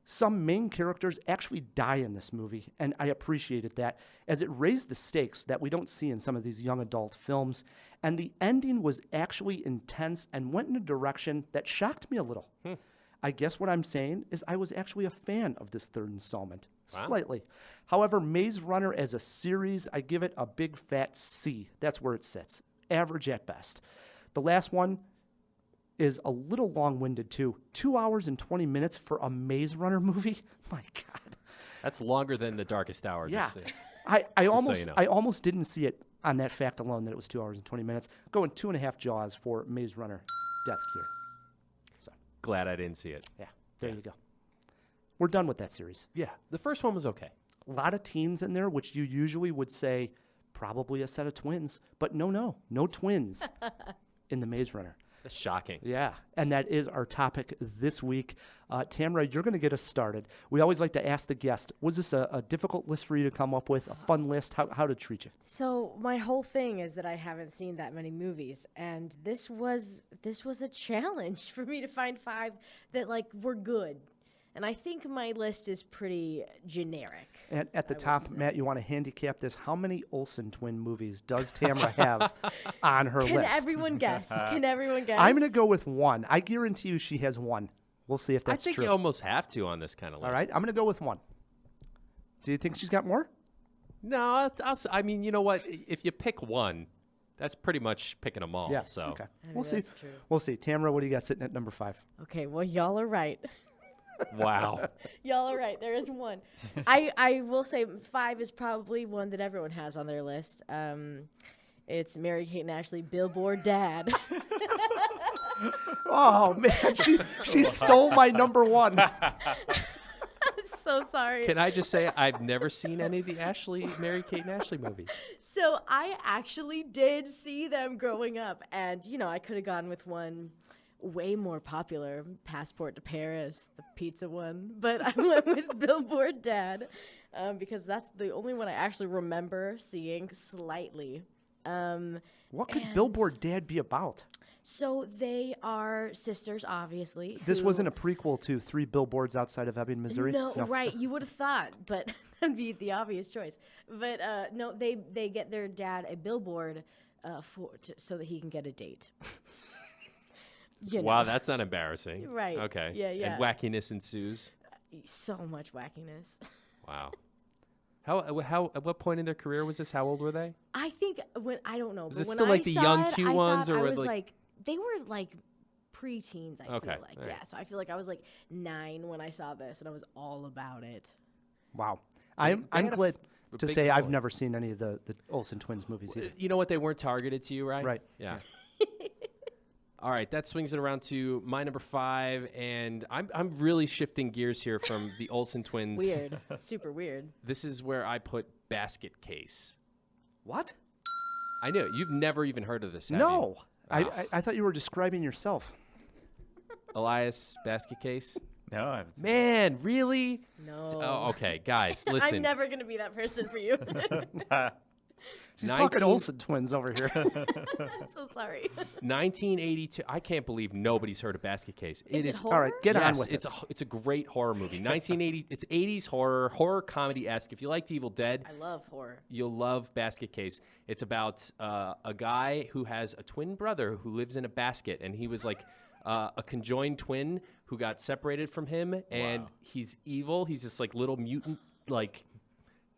Some main characters actually die in this movie, and I appreciated that, as it raised the stakes that we don't see in some of these young adult films, and the ending was actually intense and went in a direction that shocked me a little. I guess what I'm saying is I was actually a fan of this 3rd installment, slightly. However, Maze Runner as a series, I give it a big fat C. That's where it sits. average at best. The last one is a little long-winded too. 2 hours and 20 minutes for a Maze Runner movie. My God. That's longer than The Darkest Hour. Yeah. Just, I so almost you know. I almost didn't see it on that fact alone that it was 2 hours and 20 minutes. Going 2.5 Jaws for Maze Runner Death Cure. So Glad I didn't see it. yeah, there you go. We're done with that series. Yeah, the first one was okay. A lot of teens in there, which you usually would say probably a set of twins, but no twins in the Maze Runner. That's shocking. Yeah, and that is our topic this week. Tamara, you're going to get us started. We always like to ask the guest, was this a difficult list for you to come up with, a fun list? How to treat you? So my whole thing is that I haven't seen that many movies, and this was a challenge for me to find 5 that like were good. And I think my list is pretty generic. And at the top, Matt, you want to handicap this. How many Olsen twin movies does Tamara have on her Can list? everyone guess? Can everyone guess? I'm going to go with 1. I guarantee you she has 1. We'll see if that's I think true. you almost have to on this kind of list. All right, I'm going to go with 1. Do you think she's got more? No, I mean, you know what? If you pick one, that's pretty much picking them all. Yeah. So Okay. I mean, We'll see. that's true. We'll see. Tamara, what do you got sitting at number 5? Okay, well, y'all are right. wow. Y'all are right. There is one. I will say 5 is probably one that everyone has on their list. It's Mary-Kate and Ashley, Billboard Dad. Oh man, she stole my number 1. I'm so sorry. Can I just say I've never seen any of the Mary-Kate and Ashley movies. So I actually did see them growing up, and I could have gone with one way more popular, Passport to Paris, the pizza one, but I went with Billboard Dad because that's the only one I actually remember seeing slightly. What could Billboard Dad be about? So they are sisters, obviously. This who- wasn't a prequel to 3 Billboards Outside of Ebbing, Missouri? No, right. You would have thought, but that'd be the obvious choice. But no, they get their dad a billboard so that he can get a date. Wow, that's not embarrassing. Right. Okay. Yeah. And wackiness ensues. So much wackiness. Wow. How? At what point in their career was this? How old were they? I think I don't know. Was but it when still I like the saw young it, cute I ones, thought or I were was like- like they were like preteens. I Okay, feel like all right. yeah. So I feel like I was like 9 when I saw this, and I was all about it. Wow. I'm had a glad a to big say I've following. never seen any of the Olsen twins movies either. You know what? They weren't targeted to you, right? Right. Yeah. All right, that swings it around to my number 5, and I'm really shifting gears here from the Olsen twins. Weird, super weird. This is where I put Basket Case. What? I knew it. You've never even heard of this, have No. you? I thought you were describing yourself. Elias Basket Case. No, I've Man, really? No. Oh, okay, guys, listen. I'm never gonna be that person for you. She's talking Olsen twins over here. I'm so sorry. 1982. I can't believe nobody's heard of Basket Case. Is it All All right, horror? get on yes, with it's it. it's a great horror movie. 1980. It's 80s horror comedy-esque. If you liked Evil Dead, I love horror. you'll love Basket Case. It's about a guy who has a twin brother who lives in a basket, and he was like a conjoined twin who got separated from him, and he's evil. He's this like little mutant, like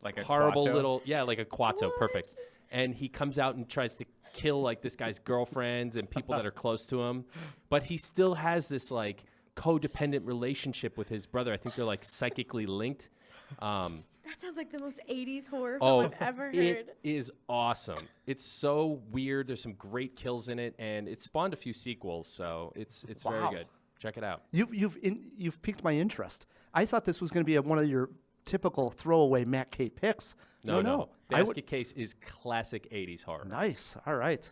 like a horrible Quato. little, yeah, like a Quato, perfect. And he comes out and tries to kill like this guy's girlfriends and people that are close to him, but he still has this like codependent relationship with his brother. I think they're like psychically linked. That sounds like the most 80s horror Oh, film I've ever heard. it is awesome. It's so weird. There's some great kills in it, and it spawned a few sequels, so it's very Wow. good. Check it out. You've piqued my interest. I thought this was going to be one of your typical throwaway Matt K picks. No. I would- Basket Case is classic 80s horror. Nice. All right.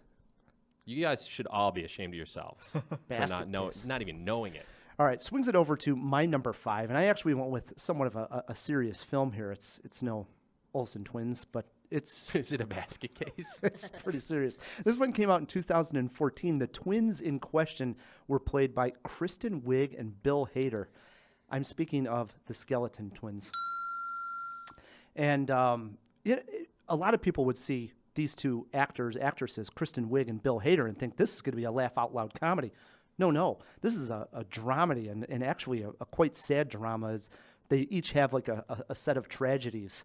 You guys should all be ashamed of yourselves for Basket not Case. not even knowing it. All right, swings it over to my number 5, and I actually went with somewhat of a serious film here. It's no Olsen twins, but it's Is it a basket case? it's pretty serious. This one came out in 2014. The twins in question were played by Kristen Wiig and Bill Hader. I'm speaking of the Skeleton Twins. And a lot of people would see these two actresses, Kristen Wiig and Bill Hader, and think this is going to be a laugh-out-loud comedy. No. This is a dramedy, and actually a quite sad drama. As they each have like a set of tragedies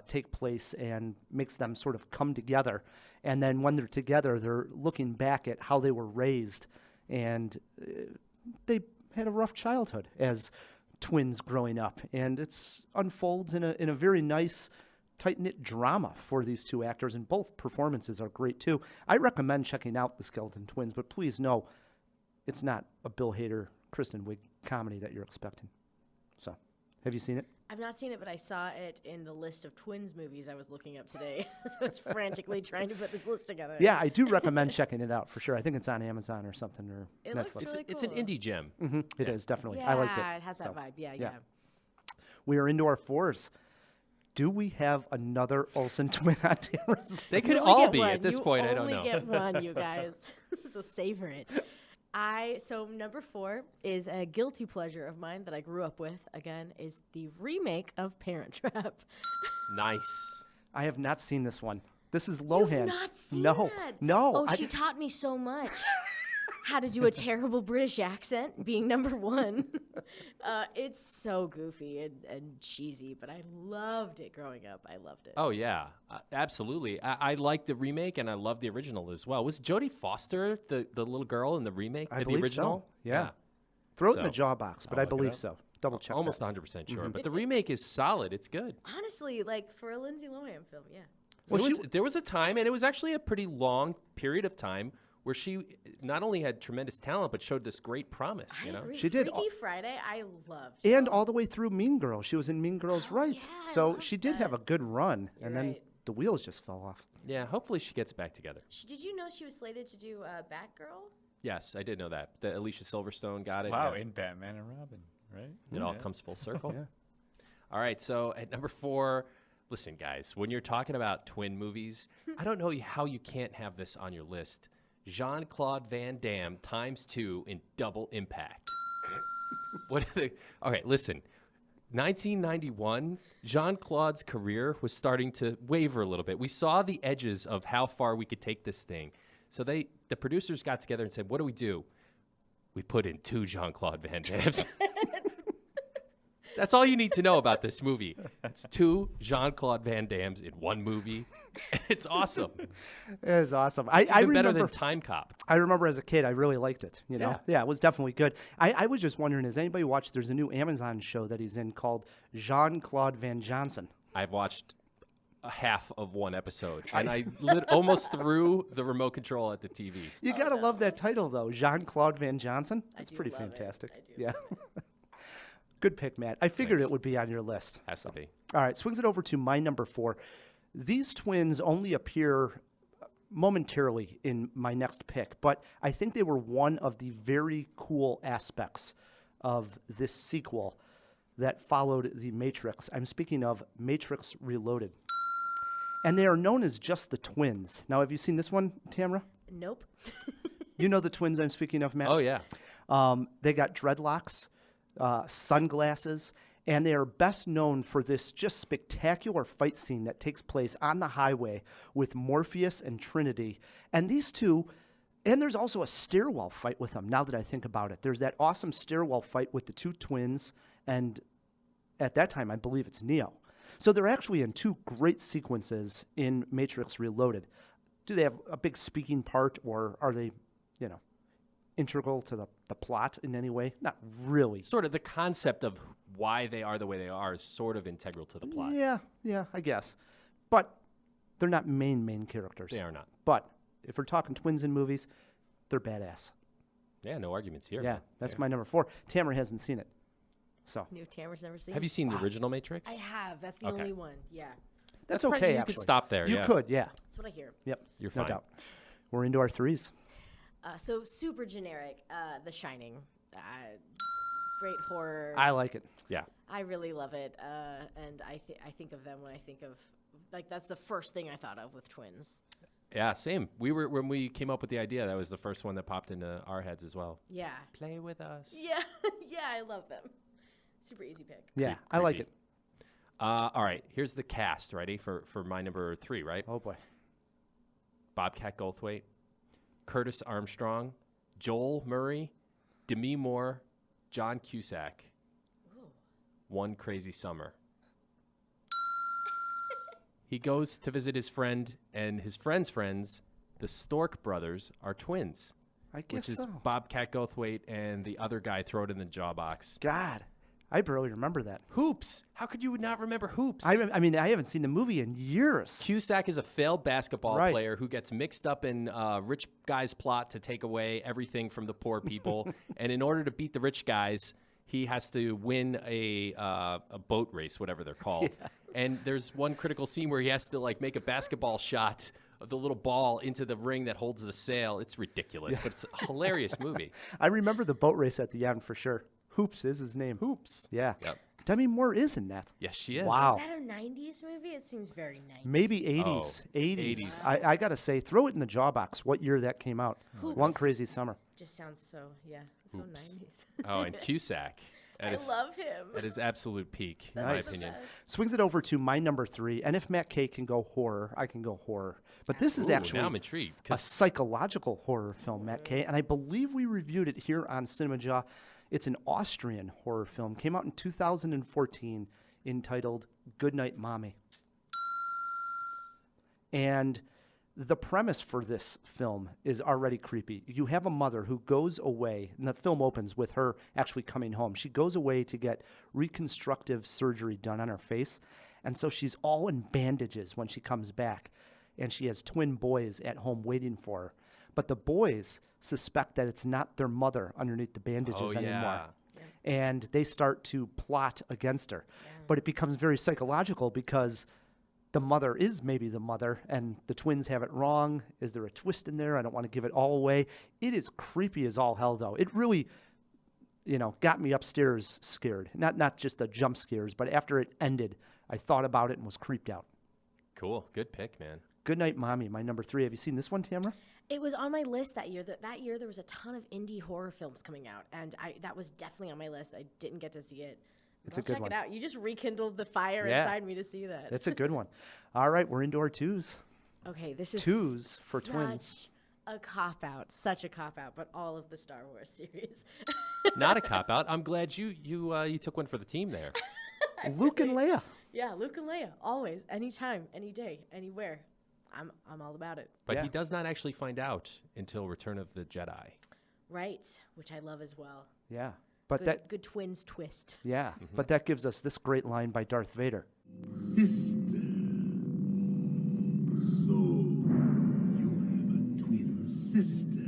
take place and makes them sort of come together. And then when they're together, they're looking back at how they were raised, and they had a rough childhood as twins growing up. And it unfolds in a very nice, tight-knit drama for these two actors, and both performances are great too. I recommend checking out The Skeleton Twins, but please know it's not a Bill Hader, Kristen Wiig comedy that you're expecting. So, have you seen it? I've not seen it, but I saw it in the list of Twins movies I was looking up today. So I was frantically trying to put this list together. Yeah, I do recommend checking it out for sure. I think it's on Amazon or something, or It Netflix. looks really It's an cool. indie gem. It is, definitely. Yeah, I liked it. it has that vibe. Yeah. We are into our fours. Do we have another Olsen twin on Tamara's? They could You all get be one. at this You point. I don't only know. get one, you guys. So savor it. So number 4 is a guilty pleasure of mine that I grew up with. Again, is the remake of Parent Trap. Nice. I have not seen this one. This is Lohan. You've not seen no, that? no. Oh, she taught me so much. How to do a terrible British accent, being number 1. It's so goofy and cheesy, but I loved it growing up. I loved it. Oh yeah, absolutely. I like the remake and I love the original as well. Was Jodie Foster the little girl in the remake? I the believe original? so. Yeah. Throw it in the So, jaw box, but I'll I look it believe up. so. Double check. Almost that. 100% sure. But the remake is solid. It's good. Honestly, like for a Lindsay Lohan film, yeah. Well, There was a time, and it was actually a pretty long period of time, where she not only had tremendous talent, but showed this great promise. I You know, agree. She did. Freaky Friday, I loved. And all the way through Mean Girls. She was in Mean Girls, right? yeah, I So love she did have a that. good run, You're and then right. the wheels just fell off. yeah. Hopefully, she gets it back together. Did you know she was slated to do Batgirl? Yes, I did know that. That Alicia Silverstone got it. Wow, yeah. in Batman and Robin, right? It all Yeah. comes full circle. Yeah. All right, so at number 4, listen, guys, when you're talking about twin movies, I don't know how you can't have this on your list. Jean-Claude Van Damme ×2 in Double Impact. What are the? Okay, listen. 1991, Jean-Claude's career was starting to waver a little bit. We saw the edges of how far we could take this thing. So the producers got together and said, "What do we do? We put in 2 Jean-Claude Van Dammes." That's all you need to know about this movie. It's 2 Jean-Claude Van Dammes in one movie. It's awesome. It was awesome. It's I even better remember. than Time Cop. I remember as a kid, I really liked it. You know, Yeah. yeah, it was definitely good. I was just wondering, has anybody watched? There's a new Amazon show that he's in called Jean-Claude Van Johnson. I've watched a half of one episode, and I almost threw the remote control at the TV. You gotta love that title though, Jean-Claude Van Johnson. That's do pretty love it. fantastic. I do. Yeah. Good pick, Matt. I figured Thanks. it would be on your list. Has to be. All right, swings it over to my number 4. These twins only appear momentarily in my next pick, but I think they were one of the very cool aspects of this sequel that followed The Matrix. I'm speaking of Matrix Reloaded. And they are known as just the twins. Now, have you seen this one, Tamara? Nope. You know the twins I'm speaking of, Matt? Oh yeah. They got dreadlocks, sunglasses, and they are best known for this just spectacular fight scene that takes place on the highway with Morpheus and Trinity. And these two, and there's also a stairwell fight with them, now that I think about it. There's that awesome stairwell fight with the 2 twins, and at that time, I believe it's Neo. So they're actually in 2 great sequences in Matrix Reloaded. Do they have a big speaking part, or are they, integral to the plot in any way? Not really. Sort of the concept of why they are the way they are is sort of integral to the plot. Yeah, I guess. But they're not main characters. They are not. But if we're talking twins in movies, they're badass. Yeah, no arguments here. Yeah, man. that's my number 4. Tamara hasn't seen it. So New Tamara's never seen. Have you seen the original Matrix? I have. That's the Okay. only one. Yeah, that's probably- okay, you actually. could stop there, You yeah. could, yeah. that's what I hear. Yep. You're no fine. doubt. We're into our 3s. So super generic. The Shining. Great horror. I like it. Yeah. I really love it. And I think of them when I think of, like, that's the first thing I thought of with twins. Yeah, same. When we came up with the idea, that was the first one that popped into our heads as well. Yeah. Play with us. Yeah. Yeah, I love them. Super easy pick. Yeah, I like creepy. it. All right, here's the cast. Ready for my number 3, right? Oh, boy. Bobcat Goldthwait, Curtis Armstrong, Joel Murray, Demi Moore, John Cusack. One Crazy Summer. He goes to visit his friend, and his friend's friends, the Stork brothers, are twins. I guess Which is so. Bobcat Goldthwait and the other guy throw it in the jaw box. God, I barely remember that. Hoops. How could you not remember Hoops? I mean, I haven't seen the movie in years. Cusack is a failed basketball Right. player who gets mixed up in rich guy's plot to take away everything from the poor people. And in order to beat the rich guys, he has to win a boat race, whatever they're called. Yeah. And there's one critical scene where he has to like make a basketball shot of the little ball into the ring that holds the sail. It's ridiculous, but it's a hilarious movie. I remember the boat race at the end for sure. Hoops is his name. Hoops. Yeah. Yep. Demi Moore is in that. Yes, she is. Wow. Is that a 90s movie? It seems very 90s. Maybe 80s. Oh, 80s. 80s. I got to say, throw it in the jaw box. What year that came out? Hoops. One crazy summer. Just sounds so, so Oops. 90s. Oh, and Cusack. I love him. At his absolute peak, in Nice. my opinion. Swings it over to my number 3. And if Matt Kay can go horror, I can go horror. But this is Ooh, actually now I'm intrigued. a 'Cause psychological horror film, Matt Kay. And I believe we reviewed it here on CinemaJaw. It's an Austrian horror film. Came out in 2014, entitled Goodnight Mommy. And the premise for this film is already creepy. You have a mother who goes away, and the film opens with her actually coming home. She goes away to get reconstructive surgery done on her face, and so she's all in bandages when she comes back, and she has twin boys at home waiting for her. But the boys suspect that it's not their mother underneath the bandages anymore. And they start to plot against her. But it becomes very psychological because the mother is maybe the mother and the twins have it wrong. Is there a twist in there? I don't want to give it all away. It is creepy as all hell, though. It really, got me upstairs scared. Not just the jump scares, but after it ended, I thought about it and was creeped out. Cool. Good pick, man. Goodnight Mommy, my number 3. Have you seen this one, Tamara? It was on my list that year. That year there was a ton of indie horror films coming out, and that was definitely on my list. I didn't get to see it. It's I'll a good check one. it out. You just rekindled the fire Yeah. inside me to see that. It's a good one. All right, we're into our 2s. Okay, this is Twos for twins. such a cop-out. Such a cop-out, but all of the Star Wars series. Not a cop out. I'm glad you took one for the team there. Luke and Leia. Yeah, Luke and Leia, always, anytime, any day, anywhere. I'm all about it. But Yeah. he does not actually find out until Return of the Jedi. Right, which I love as well. Yeah. But Good twins twist. yeah, but that gives us this great line by Darth Vader. Sister. So, you have a twin sister.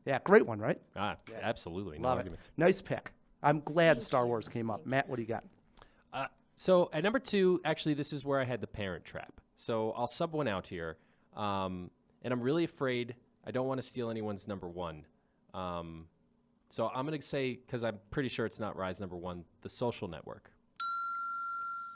Yeah, great one, right? Absolutely. No Love arguments. it. Nice pick. I'm glad Thank Star you. Wars came up. Matt, what do you got? So at number 2, actually, this is where I had the Parent Trap. So I'll sub one out here. And I'm really afraid I don't want to steal anyone's number 1. So I'm going to say, because I'm pretty sure it's not Rise number 1, The Social Network.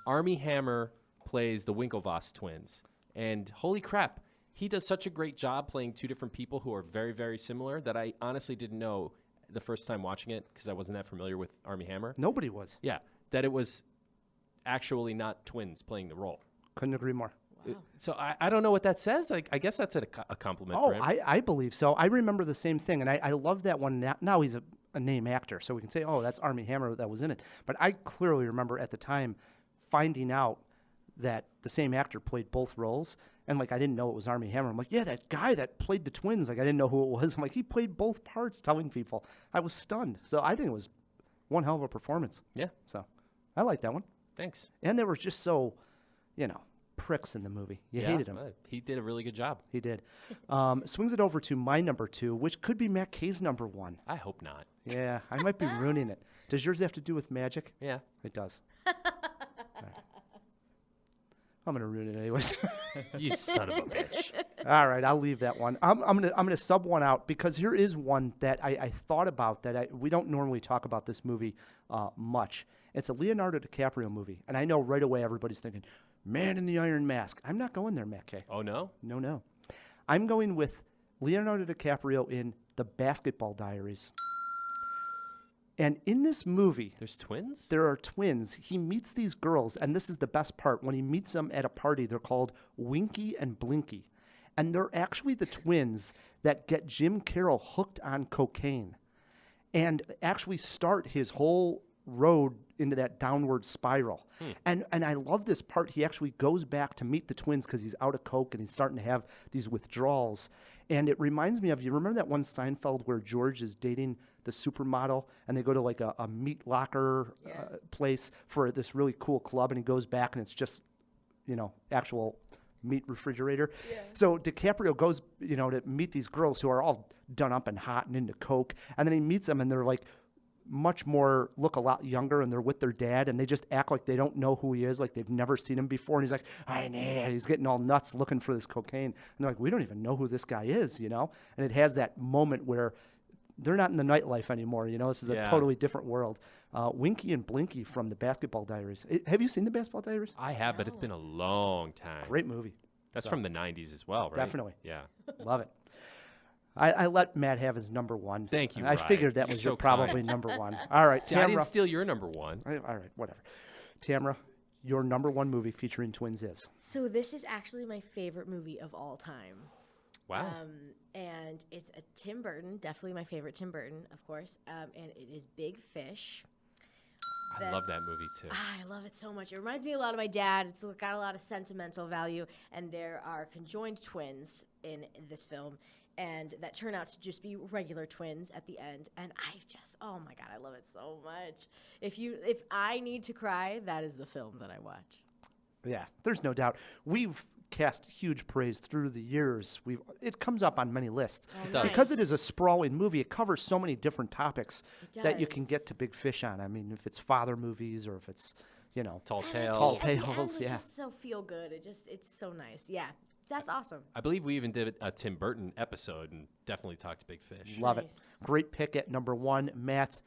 Armie Hammer plays the Winklevoss twins. And holy crap, he does such a great job playing 2 different people who are very, very similar that I honestly didn't know the first time watching it, because I wasn't that familiar with Armie Hammer. Nobody was. Yeah, that it was actually not twins playing the role. Couldn't agree more. So I don't know what that says. I guess that's a compliment Oh, for him. I believe so. I remember the same thing, and I love that one. Now he's a name actor, so we can say, oh, that's Armie Hammer that was in it. But I clearly remember at the time finding out that the same actor played both roles, and I didn't know it was Armie Hammer. I'm like, yeah, that guy that played the twins. I didn't know who it was. I'm like, he played both parts, telling people. I was stunned. So I think it was one hell of a performance. Yeah, So I like that one. thanks. And they were just so, pricks in the movie. You hated him. He did a really good job. He did. Swings it over to my number 2, which could be Matt Kay's number 1. I hope not. Yeah, I might be ruining it. Does yours have to do with magic? Yeah. It does. All right. I'm gonna ruin it anyways. You son of a bitch. All right, I'll leave that one. I'm gonna sub one out because here is one that I thought about that we don't normally talk about this movie much. It's a Leonardo DiCaprio movie, and I know right away everybody's thinking, Man in the Iron Mask. I'm not going there, Matt Kay. Oh, no? No. I'm going with Leonardo DiCaprio in The Basketball Diaries. And in this movie, There's twins? there are twins. He meets these girls, and this is the best part. When he meets them at a party, they're called Winky and Blinky. And they're actually the twins that get Jim Carroll hooked on cocaine and actually start his whole road into that downward spiral. And I love this part. He actually goes back to meet the twins because he's out of coke and he's starting to have these withdrawals. And it reminds me of, you remember that one Seinfeld where George is dating the supermodel and they go to like a meat locker place for this really cool club, and he goes back and it's just, actual meat refrigerator. So DiCaprio goes, to meet these girls who are all done up and hot and into coke. And then he meets them and they're like, look a lot younger, and they're with their dad, and they just act like they don't know who he is, like they've never seen him before. And he's like, I need it. He's getting all nuts looking for this cocaine. And they're like, we don't even know who this guy is, And it has that moment where they're not in the nightlife anymore. This is a totally different world. Winky and Blinky from the Basketball Diaries. Have you seen the Basketball Diaries? I have, but it's been a long time. Great movie. That's from the 90s as well, right? Definitely. Yeah. Love it. I let Matt have his number one. Thank you, I Ryan. figured that You're was so your probably kind. number one. All right, See, Tamara. I didn't steal your number one. All right, whatever. Tamara, your number one movie featuring twins is? So this is actually my favorite movie of all time. Wow. And it's a Tim Burton, definitely my favorite Tim Burton, of course. And it is Big Fish. I love that movie too. I love it so much. It reminds me a lot of my dad. It's got a lot of sentimental value, and there are conjoined twins in this film, and that turn out to just be regular twins at the end. And oh my God, I love it so much. If I need to cry, that is the film that I watch. Yeah, there's no doubt. We've cast huge praise through the years. It comes up on many lists. does. Because it is a sprawling movie, it covers so many different topics It that you can does. get to Big Fish on. I mean, if it's father movies or if it's, Tall Tales. Tall And the end Tales, was yeah. just so feel good. It's so nice. Yeah, that's awesome. I believe we even did a Tim Burton episode and definitely talked Big Fish. Love it. Nice. Great pick at number one. Matt,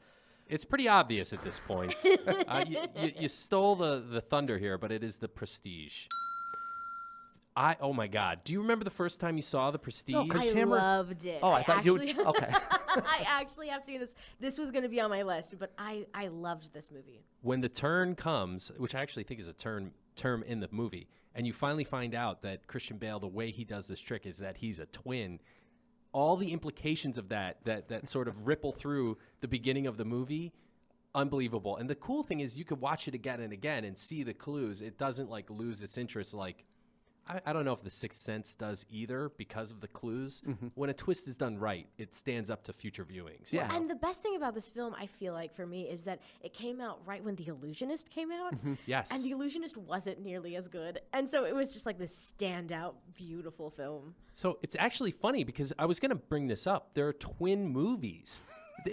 It's pretty obvious at this point. You stole the thunder here, but it is The Prestige. Oh my God. Do you remember the first time you saw The Prestige? No, 'cause I Tamara- loved it. I thought you would. actually- Okay. I actually have seen this. This was going to be on my list, but I loved this movie. When the turn comes, which I actually think is a term in the movie, and you finally find out that Christian Bale, the way he does this trick is that he's a twin, all the implications of that sort of ripple through the beginning of the movie, unbelievable. And the cool thing is you could watch it again and again and see the clues. It doesn't like lose its interest like I don't know if The Sixth Sense does either because of the clues. When a twist is done right, it stands up to future viewings. Yeah. And the best thing about this film, I feel like, for me, is that it came out right when The Illusionist came out. Yes. And The Illusionist wasn't nearly as good. And so it was just like this standout, beautiful film. So it's actually funny because I was going to bring this up. There are twin movies.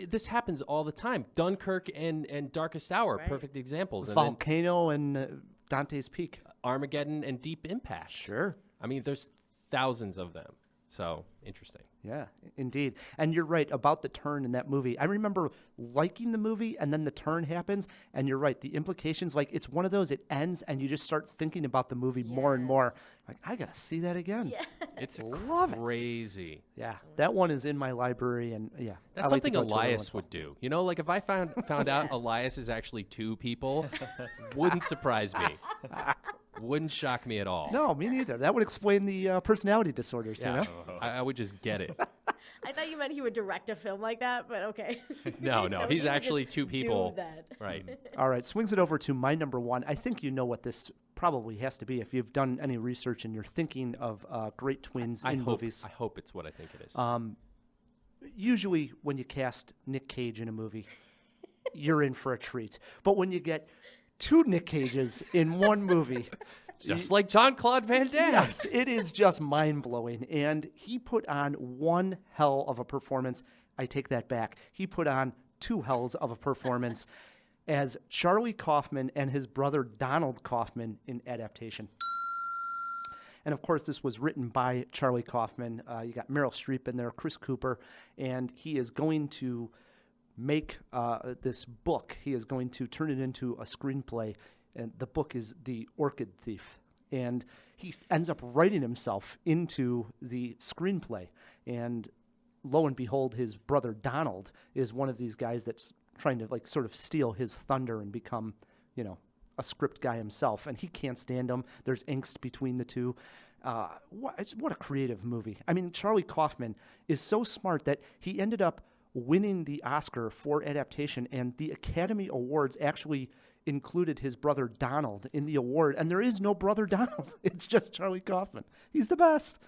This happens all the time. Dunkirk and Darkest Hour, Right. perfect examples. And then Volcano and Dante's Peak. Armageddon and Deep Impact. Sure. I mean, there's thousands of them. So interesting. Yeah, indeed. And you're right about the turn in that movie. I remember liking the movie, and then the turn happens, and you're right. The implications, like, it's one of those, it ends, and you just start thinking about the movie more and more. Like, I got to see that again. Yeah. It's Love it. crazy. That one is in my library, and yeah. That's I like to something go to it every Elias once in a would do. You know, like if I found out Elias is actually two people, wouldn't surprise me. Wouldn't shock me at all. while. No, me neither. That would explain the personality disorders, Yeah, you know? I would just get it. I thought you meant he would direct a film like that, but okay. No, he he's would actually just two people. Do that. Right. All right, swings it over to my number one. I think you know what this probably has to be if you've done any research and you're thinking of great twins in movies. I hope it's what I think it is. Usually when you cast Nick Cage in a movie, you're in for a treat. But when you get two Nick Cages in one movie, Just like Jean-Claude Van Damme. yes, it is just mind-blowing. And he put on one hell of a performance. I take that back. He put on two hells of a performance as Charlie Kaufman and his brother Donald Kaufman in Adaptation. And of course, this was written by Charlie Kaufman. You got Meryl Streep in there, Chris Cooper, and he is going to make this book. He is going to turn it into a screenplay, and the book is The Orchid Thief. And he ends up writing himself into the screenplay. And lo and behold, his brother Donald is one of these guys that's trying to like sort of steal his thunder and become, you know, a script guy himself, and he can't stand him. There's angst between the two. What a creative movie. I mean, Charlie Kaufman is so smart that he ended up winning the Oscar for adaptation, and the Academy Awards actually included his brother Donald in the award, and there is no brother Donald. It's just Charlie Kaufman. He's the best.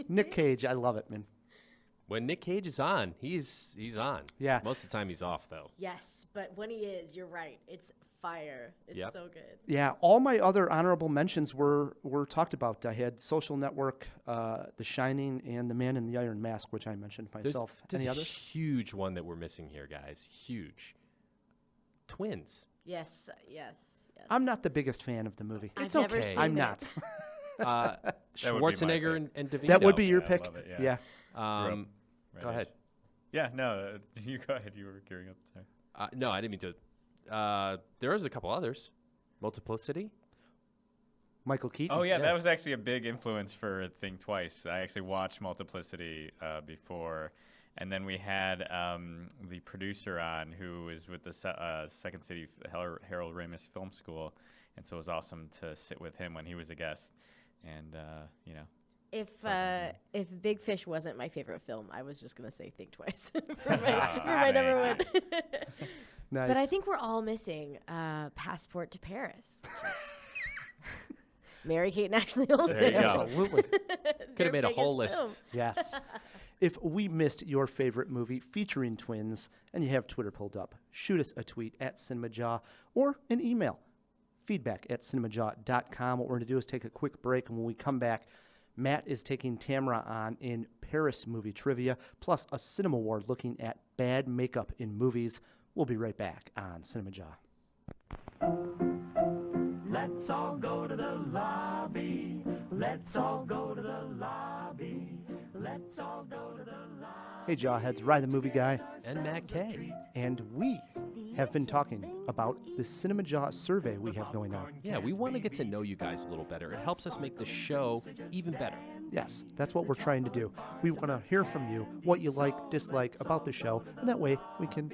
Nick Cage, I love it, man. When Nick Cage is on, he's on. Yeah. Most of the time he's off, though. Yes, but when he is, you're right. It's fire. It's Yep. so good. Yeah, all my other honorable mentions were talked about. I had Social Network, The Shining, and The Man in the Iron Mask, which I mentioned myself. There's Any a others? huge one that we're missing here, guys. Huge. Twins. Yes, yes, yes. I'm not the biggest fan of the movie. It's I've never okay. seen I'm it. not. That would be my Schwarzenegger pick. and DeVito. That would be your Yeah, I pick. love it, Yeah. yeah. Go ahead. Yeah, no, you go ahead. You were gearing up. Sorry. No, I didn't mean to. There is a couple others. Multiplicity. Michael Keaton. Oh yeah, that was actually a big influence for Think Twice. I actually watched Multiplicity before, and then we had the producer on who was with the Second City Harold Ramis Film School, and so it was awesome to sit with him when he was a guest, and you know. If Big Fish wasn't my favorite film, I was just gonna say Think Twice for my number one. Nice. But I think we're all missing Passport to Paris. Mary Kate and Ashley Olsen. There you go. Absolutely. Could have made a whole list. Yes. If we missed your favorite movie featuring twins and you have Twitter pulled up, shoot us a tweet at CinemaJaw or an email, feedback@cinemajaw.com. What we're going to do is take a quick break, and when we come back, Matt is taking Tamara on in Paris movie trivia, plus a CinemaWAR looking at bad makeup in movies. We'll be right back on CinemaJaw. Let's all go to the lobby. Let's all go to the lobby. Let's all go to the lobby. Hey, Jawheads, Ryan the Movie Guy, And Matt K. and we have been talking about the CinemaJaw survey we have going on. Yeah, we want to get to know you guys a little better. It helps us make the show even better. Yes, that's what we're trying to do. We want to hear from you what you like, dislike about the show, and that way we can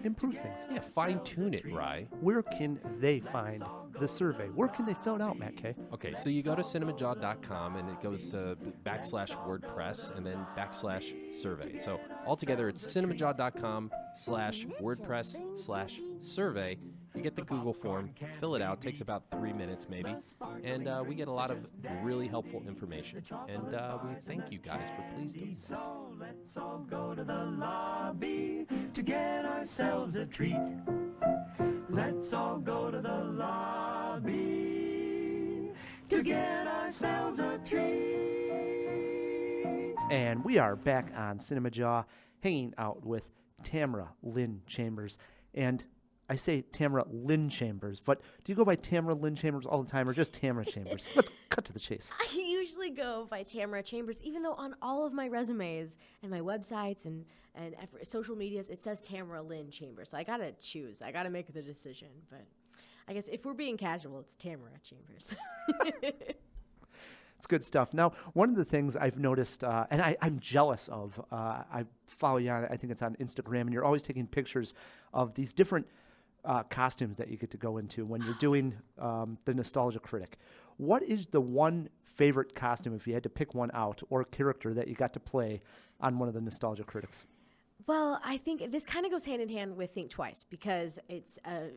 improve things. Yeah, fine tune it, Rye. Where can they find the survey? Where can they fill it out, Matt K? Okay, so you go to cinemajaw.com and it goes to /WordPress and then /survey. So altogether it's cinemajaw.com/WordPress/survey. You get the Google form, fill it out, takes about 3 minutes maybe, and we get a lot of really helpful information. And we thank you guys for please doing that. So let's all go to the lobby to get ourselves a treat. Let's all go to the lobby to get ourselves a treat. And we are back on CinemaJaw, hanging out with Tamara Lynn Chambers. And I say Tamara Lynn Chambers, but do you go by Tamara Lynn Chambers all the time, or just Tamara Chambers? Let's cut to the chase. I usually go by Tamara Chambers, even though on all of my resumes and my websites and social medias, it says Tamara Lynn Chambers. So I got to choose. I got to make the decision. But I guess if we're being casual, it's Tamara Chambers. It's good stuff. Now, one of the things I've noticed, and I'm jealous of, I follow you on, I think it's on Instagram, and you're always taking pictures of these different costumes that you get to go into when you're doing the Nostalgia Critic. What is the one favorite costume, if you had to pick one out, or character that you got to play on one of the Nostalgia Critics? Well, I think this kind of goes hand in hand with Think Twice, because it's a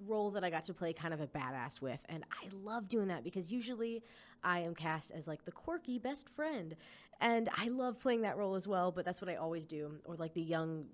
role that I got to play kind of a badass with, and I love doing that because usually I am cast as like the quirky best friend, and I love playing that role as well. But that's what I always do, or like the young,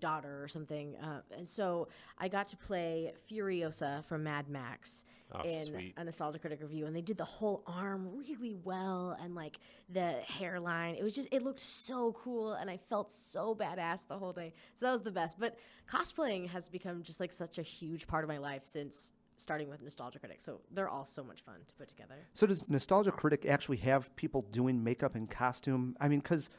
daughter or something. And so I got to play Furiosa from Mad Max in sweet. a Nostalgia Critic review, and they did the whole arm really well, and like the hairline. It looked so cool, and I felt so badass the whole day. So that was the best. But cosplaying has become just like such a huge part of my life since starting with Nostalgia Critic. So they're all so much fun to put together. So does Nostalgia Critic actually have people doing makeup and costume? I mean, because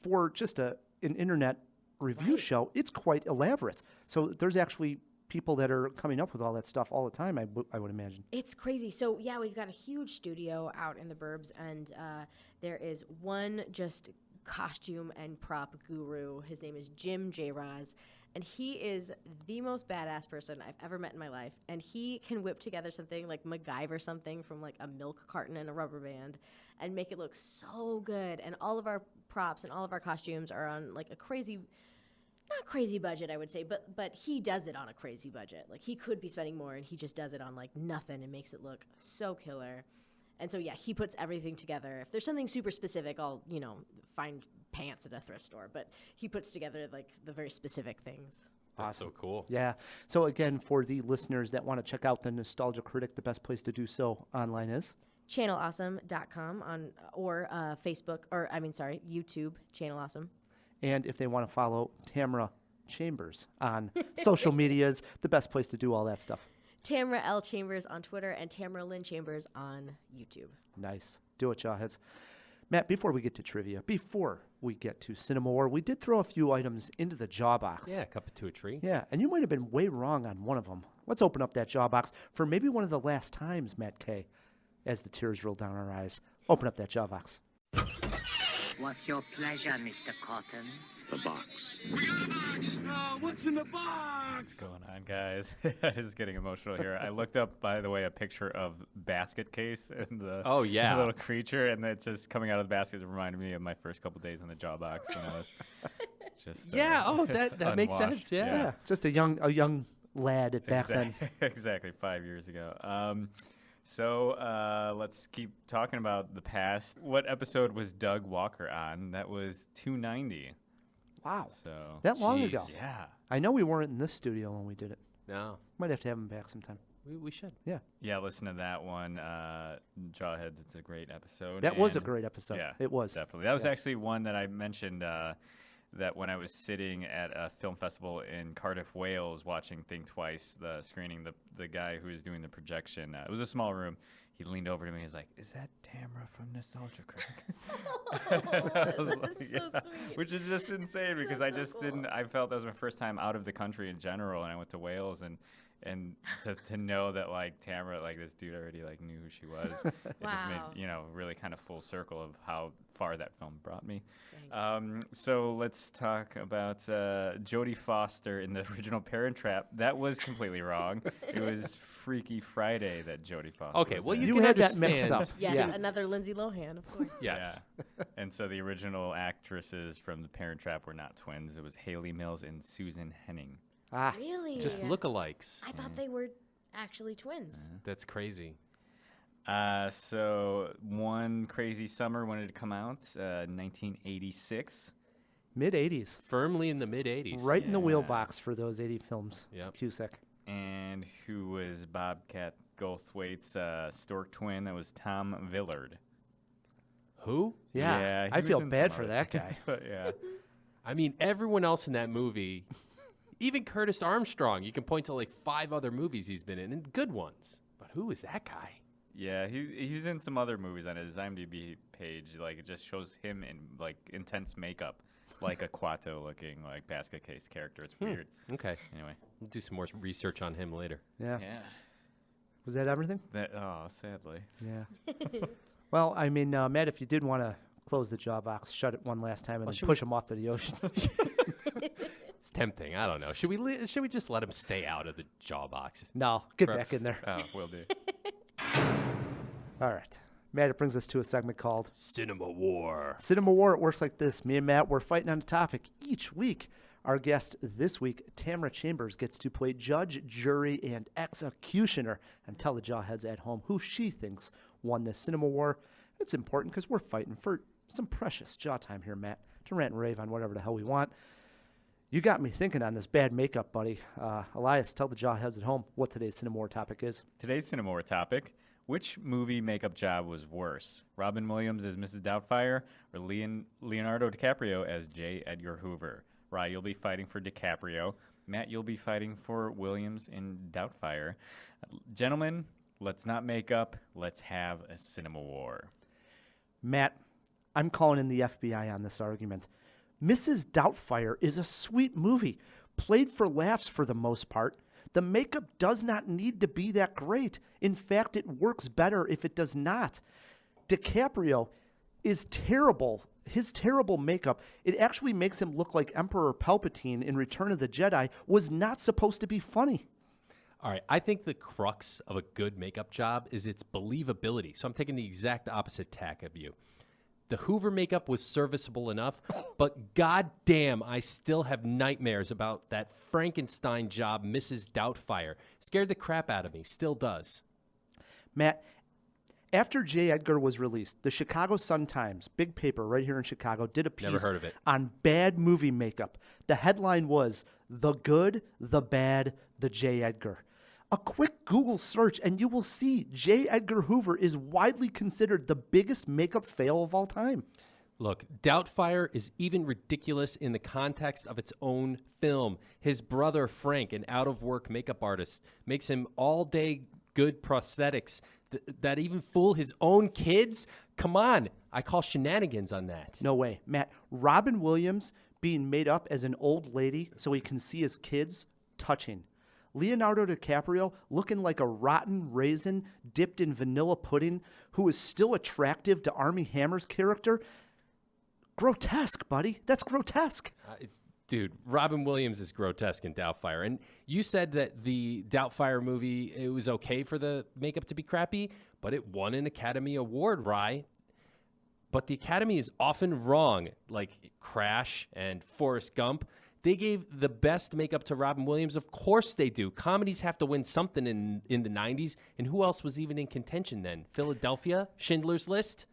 for just an internet review show, it's quite elaborate. So there's actually people that are coming up with all that stuff all the time, I would imagine. It's crazy. So, yeah, we've got a huge studio out in the burbs, and there is one just costume and prop guru. His name is Jim J. Roz, and he is the most badass person I've ever met in my life. And he can whip together something like MacGyver something from like a milk carton and a rubber band and make it look so good. And all of our props and all of our costumes are on like a crazy not crazy budget, I would say, but he does it on a crazy budget. Like, he could be spending more, and he just does it on, like, nothing and makes it look so killer. And so, yeah, he puts everything together. If there's something super specific, I'll, find pants at a thrift store. But he puts together, like, the very specific things. That's so cool. Yeah. So, again, for the listeners that want to check out the Nostalgia Critic, the best place to do so online is? ChannelAwesome.com or YouTube, Channel Awesome. And if they want to follow Tamara Chambers on social medias, the best place to do all that stuff. Tamara L. Chambers on Twitter and Tamara Lynn Chambers on YouTube. Nice. Do it, Jawheads. Matt, before we get to trivia, before we get to CinemaWAR, we did throw a few items into the jaw box. Yeah, cup it to a tree. Yeah, and you might have been way wrong on one of them. Let's open up that jaw box for maybe one of the last times, Matt K., as the tears roll down our eyes. Open up that jaw box. What's your pleasure, Mr. Cotton? The box. What's in the box? What's going on, guys? I'm just getting emotional here. I looked up, by the way, a picture of Basket Case and the little creature, and it's just coming out of the basket. It reminded me of my first couple days in the jaw box when I was just that makes unwashed. sense. Yeah. Just a young lad at back then. Exactly, 5 years ago. So let's keep talking about the past. What episode was Doug Walker on? That was 290. Wow. So that long ago. Yeah. I know we weren't in this studio when we did it. No. Might have to have him back sometime. We should. Yeah. Yeah, listen to that one. Jawheads, it's a great episode. That was a great episode. Yeah, it was. Definitely. That was actually one that I mentioned that when I was sitting at a film festival in Cardiff, Wales, watching Think Twice, the screening, the guy who was doing the projection, it was a small room. He leaned over to me and he's like, "Is that Tamara from Nostalgia Critic?" That's so sweet. Which is just insane because That's I just didn't, I felt that was my first time out of the country in general, and I went to Wales, and to know that, like, Tamara, like, this dude already, like, knew who she was, it just made, really kind of full circle of how far that film brought me. So let's talk about Jodie Foster in the original Parent Trap. That was completely wrong. It was Freaky Friday that Jodie Foster Okay, was well, in. you You can had that understand. mixed up. Yes, Yeah. another Lindsay Lohan, of course. Yes. Yeah. And so the original actresses from the Parent Trap were not twins. It was Haley Mills and Susan Henning. Ah, Really? Just lookalikes. I thought they were actually twins. That's crazy. So One Crazy Summer, when did it come out? 1986. mid-'80s. Firmly in the mid-'80s. Right in the wheelbox for those 80 films. Yep. Cusack. And who was Bobcat Goldthwait's stork twin? That was Tom Villard. Who? Yeah. he I was feel in bad some for other that things, guy. But yeah. I mean, everyone else in that movie, even Curtis Armstrong, you can point to like 5 other movies he's been in, and good ones. But who is that guy? Yeah, he's in some other movies on his IMDb page. Like, it just shows him in, like, intense makeup, like a Quato-looking, like, basket case character. It's weird. Okay. Anyway. We'll do some more research on him later. Yeah. Yeah. Was that everything? Sadly. Yeah. Well, I mean, Matt, if you did want to close the jaw box, shut it one last time, and then push him off to the ocean. It's tempting. I don't know. Should we just let him stay out of the jaw box? No, get back in there. Oh, will do. All right. Matt, it brings us to a segment called CinemaWAR. CinemaWAR. It works like this. Me and Matt, we're fighting on a topic each week. Our guest this week, Tamara Chambers, gets to play judge, jury, and executioner and tell the jawheads at home who she thinks won this CinemaWAR. It's important because we're fighting for some precious jaw time here, Matt, to rant and rave on whatever the hell we want. You got me thinking on this bad makeup, buddy. Elias, tell the jawheads at home what today's CinemaWAR topic is. Today's CinemaWAR topic: which movie makeup job was worse? Robin Williams as Mrs. Doubtfire or Leonardo DiCaprio as J. Edgar Hoover? Rye, you'll be fighting for DiCaprio. Matt, you'll be fighting for Williams in Doubtfire. Gentlemen, let's not make up. Let's have a CinemaWAR. Matt, I'm calling in the FBI on this argument. Mrs. Doubtfire is a sweet movie, played for laughs for the most part. The makeup does not need to be that great. In fact, it works better if it does not. DiCaprio is terrible. His terrible makeup, it actually makes him look like Emperor Palpatine in Return of the Jedi, was not supposed to be funny. All right. I think the crux of a good makeup job is its believability. So I'm taking the exact opposite tack of you. The Hoover makeup was serviceable enough, but goddamn, I still have nightmares about that Frankenstein job Mrs. Doubtfire. Scared the crap out of me, still does. Matt, after J. Edgar was released, the Chicago Sun-Times, big paper right here in Chicago, did a piece Never heard of it. on bad movie makeup. The headline was, "The Good, the Bad, the J. Edgar." A quick Google search and you will see J. Edgar Hoover is widely considered the biggest makeup fail of all time. Look, Doubtfire is even ridiculous in the context of its own film. His brother, Frank, an out-of-work makeup artist, makes him all-day good prosthetics that even fool his own kids? Come on, I call shenanigans on that. No way. Matt, Robin Williams being made up as an old lady so he can see his kids, touching. Leonardo DiCaprio looking like a rotten raisin dipped in vanilla pudding who is still attractive to Armie Hammer's character. Grotesque, buddy. That's grotesque. Dude, Robin Williams is grotesque in Doubtfire. And you said that the Doubtfire movie, it was okay for the makeup to be crappy, but it won an Academy Award, Rye. But the Academy is often wrong, like Crash and Forrest Gump. They gave the best makeup to Robin Williams. Of course they do. Comedies have to win something in the 90s. And who else was even in contention then? Philadelphia? Schindler's List?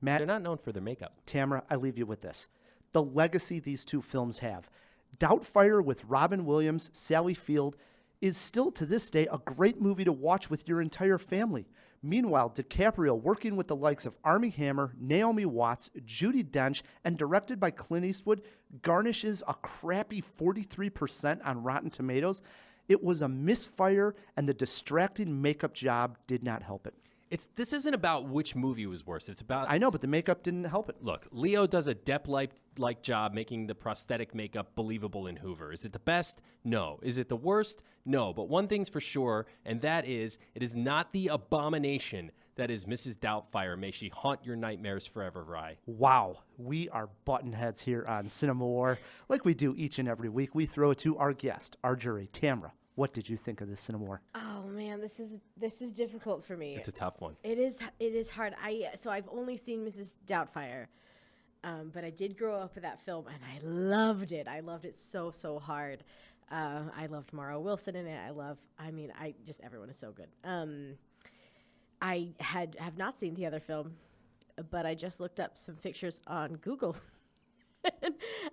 Matt, they're not known for their makeup. Tamara, I leave you with this. The legacy these two films have. Doubtfire with Robin Williams, Sally Field, is still to this day a great movie to watch with your entire family. Meanwhile, DiCaprio, working with the likes of Armie Hammer, Naomi Watts, Judi Dench, and directed by Clint Eastwood, garnishes a crappy 43% on Rotten Tomatoes. It was a misfire, and the distracting makeup job did not help it. This isn't about which movie was worse. It's about... I know, but the makeup didn't help it. Look, Leo does a Depp-like job making the prosthetic makeup believable in Hoover. Is it the best? No. Is it the worst? No. But one thing's for sure, and that is, it is not the abomination that is Mrs. Doubtfire. May she haunt your nightmares forever, Rye. Wow. We are button heads here on CinemaWAR. Like we do each and every week, we throw it to our guest, our jury, Tamara. What did you think of this CinemaWAR? Oh man, this is difficult for me. It's a tough one. It is hard. I've only seen Mrs. Doubtfire, but I did grow up with that film and I loved it. I loved it so hard. I loved Mara Wilson in it. Everyone is so good. I have not seen the other film, but I just looked up some pictures on Google,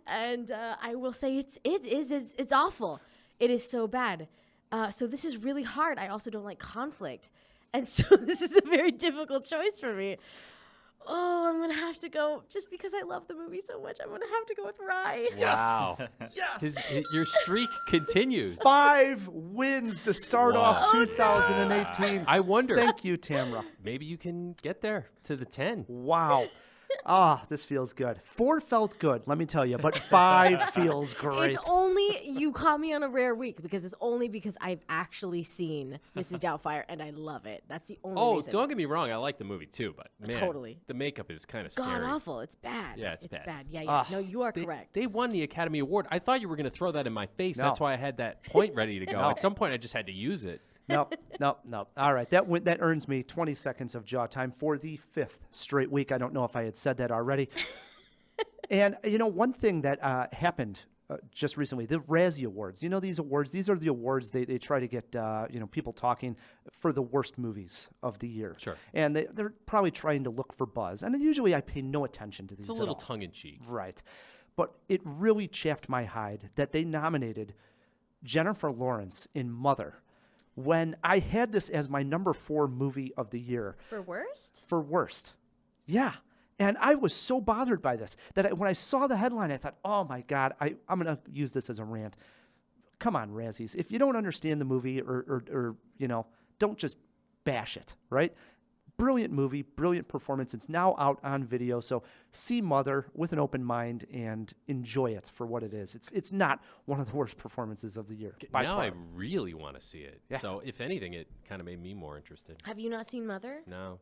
and I will say it's awful. It is so bad. So this is really hard. I also don't like conflict. And so this is a very difficult choice for me. Oh, I'm going to have to go, just because I love the movie so much, I'm going to have to go with Rye. Wow. Yes! Your streak continues. 5 wins to start off 2018. No. I wonder. Thank you, Tamara. Maybe you can get there to the 10. Wow. This feels good. 4 felt good, let me tell you, but 5 feels great. It's only, you caught me on a rare week, because it's only because I've actually seen Mrs. Doubtfire, and I love it. That's the only reason. Don't get me wrong, I like the movie too, but man, totally. The makeup is kind of scary. God-awful. It's bad. Yeah, it's bad. Yeah. No, you are correct. They won the Academy Award. I thought you were going to throw that in my face. No. That's why I had that point ready to go. At some point, I just had to use it. No. All right, that earns me 20 seconds of jaw time for the 5th straight week. I don't know if I had said that already. And, one thing that happened just recently, the Razzie Awards. These awards, these are the awards they try to get, people talking for the worst movies of the year. Sure. And they're probably trying to look for buzz. And usually I pay no attention to these It's a little tongue-in-cheek. Right. But it really chapped my hide that they nominated Jennifer Lawrence in Mother, when I had this as my number 4 movie of the year. For worst? For worst. Yeah. And I was so bothered by this that when I saw the headline, I thought, oh my God, I'm going to use this as a rant. Come on, Razzies. If you don't understand the movie or don't just bash it, right? Brilliant movie, brilliant performance. It's now out on video, so see Mother with an open mind and enjoy it for what it is. It's not one of the worst performances of the year. Now I really want to see it. Yeah. So if anything, it kind of made me more interested. Have you not seen Mother? No.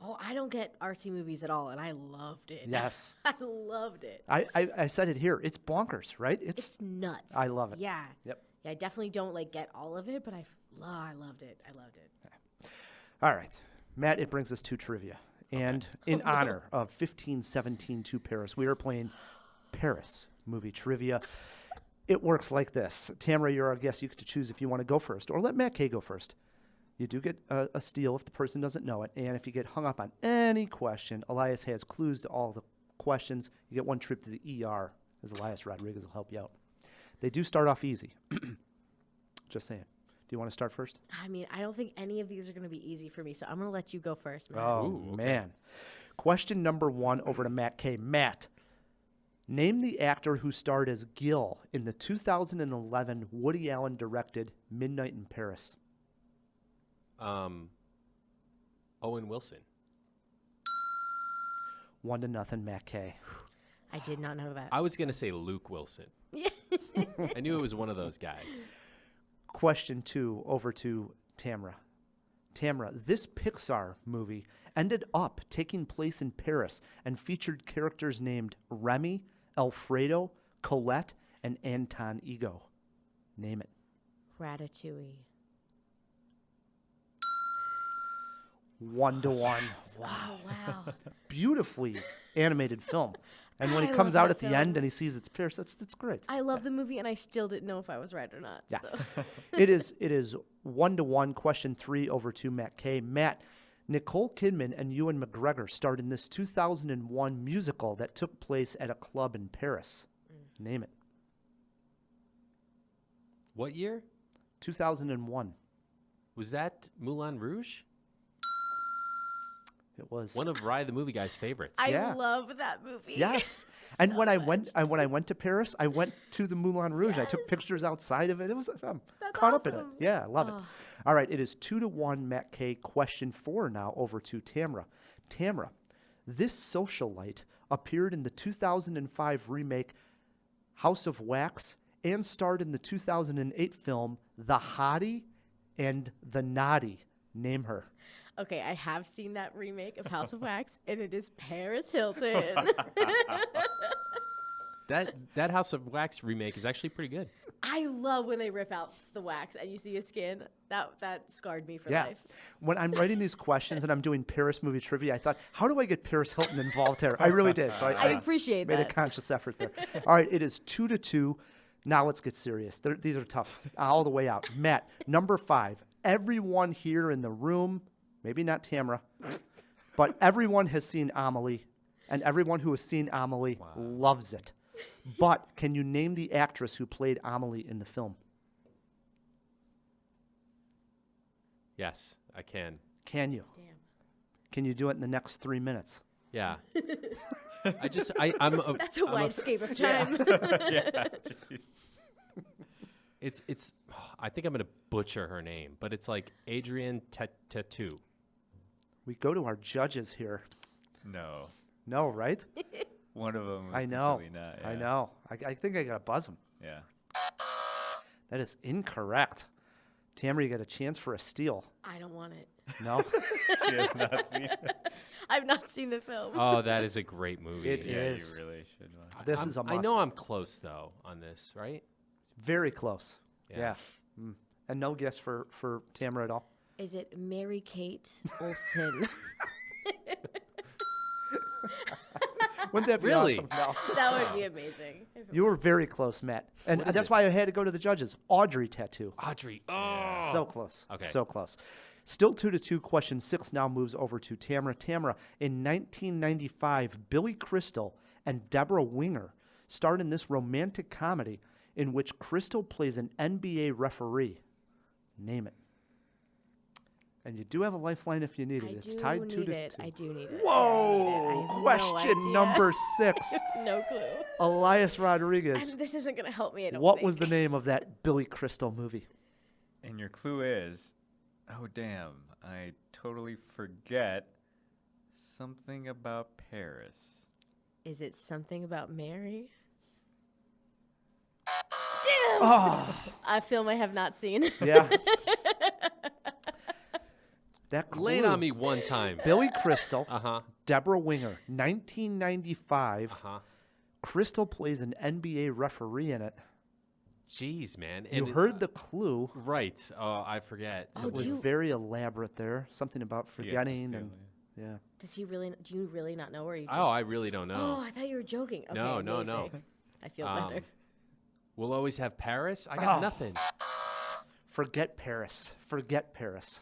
Oh, I don't get artsy movies at all, and I loved it. Yes. I loved it. I said it here. It's bonkers, right? It's nuts. I love it. Yeah. Yep. Yeah, I definitely don't get all of it, but I loved it. I loved it. All right. Matt, it brings us to trivia. And in honor of 1517 to Paris, we are playing Paris movie trivia. It works like this. Tamara, you're our guest. You get to choose if you want to go first or let Matt K go first. You do get a steal if the person doesn't know it. And if you get hung up on any question, Elias has clues to all the questions. You get one trip to the ER, as Eliaz Rodriguez will help you out. They do start off easy. Just saying. Do you want to start first? I mean, I don't think any of these are going to be easy for me, so I'm going to let you go first, Matt. Oh, man. Question number 1 over to Matt K. Matt, name the actor who starred as Gil in the 2011 Woody Allen directed Midnight in Paris. Owen Wilson. 1-0, Matt K. I did not know that. I was going to say Luke Wilson. I knew it was one of those guys. Question 2 over to Tamara. Tamara, this Pixar movie ended up taking place in Paris and featured characters named Remy, Alfredo, Colette, and Anton Ego. Name it. Ratatouille. 1-1. Wow. Oh, wow. Beautifully animated film. And when I he comes love out that at the film. end and he sees it's Paris, that's great. I love the movie, and I still didn't know if I was right or not. Yeah. So. It is 1-1. Question 3 over to Matt K. Matt, Nicole Kidman and Ewan McGregor starred in this 2001 musical that took place at a club in Paris. Name it. What year? 2001. Was that Moulin Rouge? It was One of Rye the Movie Guy's favorites. Yeah. I love that movie. Yes. And when I went to Paris, I went to the Moulin Rouge. I took pictures outside of it. It was caught up in it. awesome. Yeah, I love it. All right, it is 2-1, Matt K. Question 4 now over to Tamara. Tamara, this socialite appeared in the 2005 remake House of Wax and starred in the 2008 film The Hottie and the Naughty. Name her. Okay, I have seen that remake of House of Wax, and it is Paris Hilton. That House of Wax remake is actually pretty good. I love when they rip out the wax and you see his skin. That scarred me for life. When I'm writing these questions and I'm doing Paris movie trivia, I thought, how do I get Paris Hilton involved here? I really did. So I appreciate made that. a conscious effort there. All right, it is 2-2. Now let's get serious. These are tough all the way out. Matt, number 5. Everyone here in the room, maybe not Tamara, but everyone has seen Amelie, and everyone who has seen Amelie loves it. But can you name the actress who played Amelie in the film? Yes, I can. Can you? Damn. Can you do it in the next 3 minutes? Yeah. That's a wide escape of time. It's. I think I'm gonna butcher her name, but it's like Adrienne Tautou. We go to our judges here. No. No, right? One of them was I know. completely not. I yeah. know. I think I got to buzz him. Yeah. That is incorrect. Tamara, you got a chance for a steal. I don't want it. No? She has not seen it. I've not seen the film. Oh, that is a great movie. It Yeah, is. you really should watch. This is a must. I know I'm close though on this, right? Very close. Yeah. Yeah. And no guess for Tamara at all? Is it Mary Kate Olsen? Wouldn't that be Really? awesome? No. That would be amazing. You were very close, Matt. And What is that's it? why I had to go to the judges. Audrey Tattoo. Audrey. Oh. So close. Okay. So close. Still 2-2. Question 6 now moves over to Tamara. Tamara, in 1995, Billy Crystal and Deborah Winger starred in this romantic comedy in which Crystal plays an NBA referee. Name it. And you do have a lifeline if you need it. It's tied 2-2. I do need it. Whoa! I have Question no idea. number 6. No clue. Eliaz Rodriguez. And this isn't going to help me. I don't What think. was the name of that Billy Crystal movie? And your clue is, oh damn, I totally forget something about Paris. Is it something about Mary? Oh, A film I have not seen. yeah. That clue. Lay it on me one time. Billy Crystal, Uh-huh. Deborah Winger, 1995. Uh-huh. Crystal plays an NBA referee in it. Jeez, man. You And heard the clue. Right. Oh, I forget. It was very elaborate there. Something about You get the forgetting and feeling. Yeah. Does he really? Do you really not know, or you? Just, Oh, I really don't Oh, know. I thought you were joking. Okay, No, no, amazing. no. I feel better. We'll always have Paris. I got nothing. Forget Paris. Forget Paris.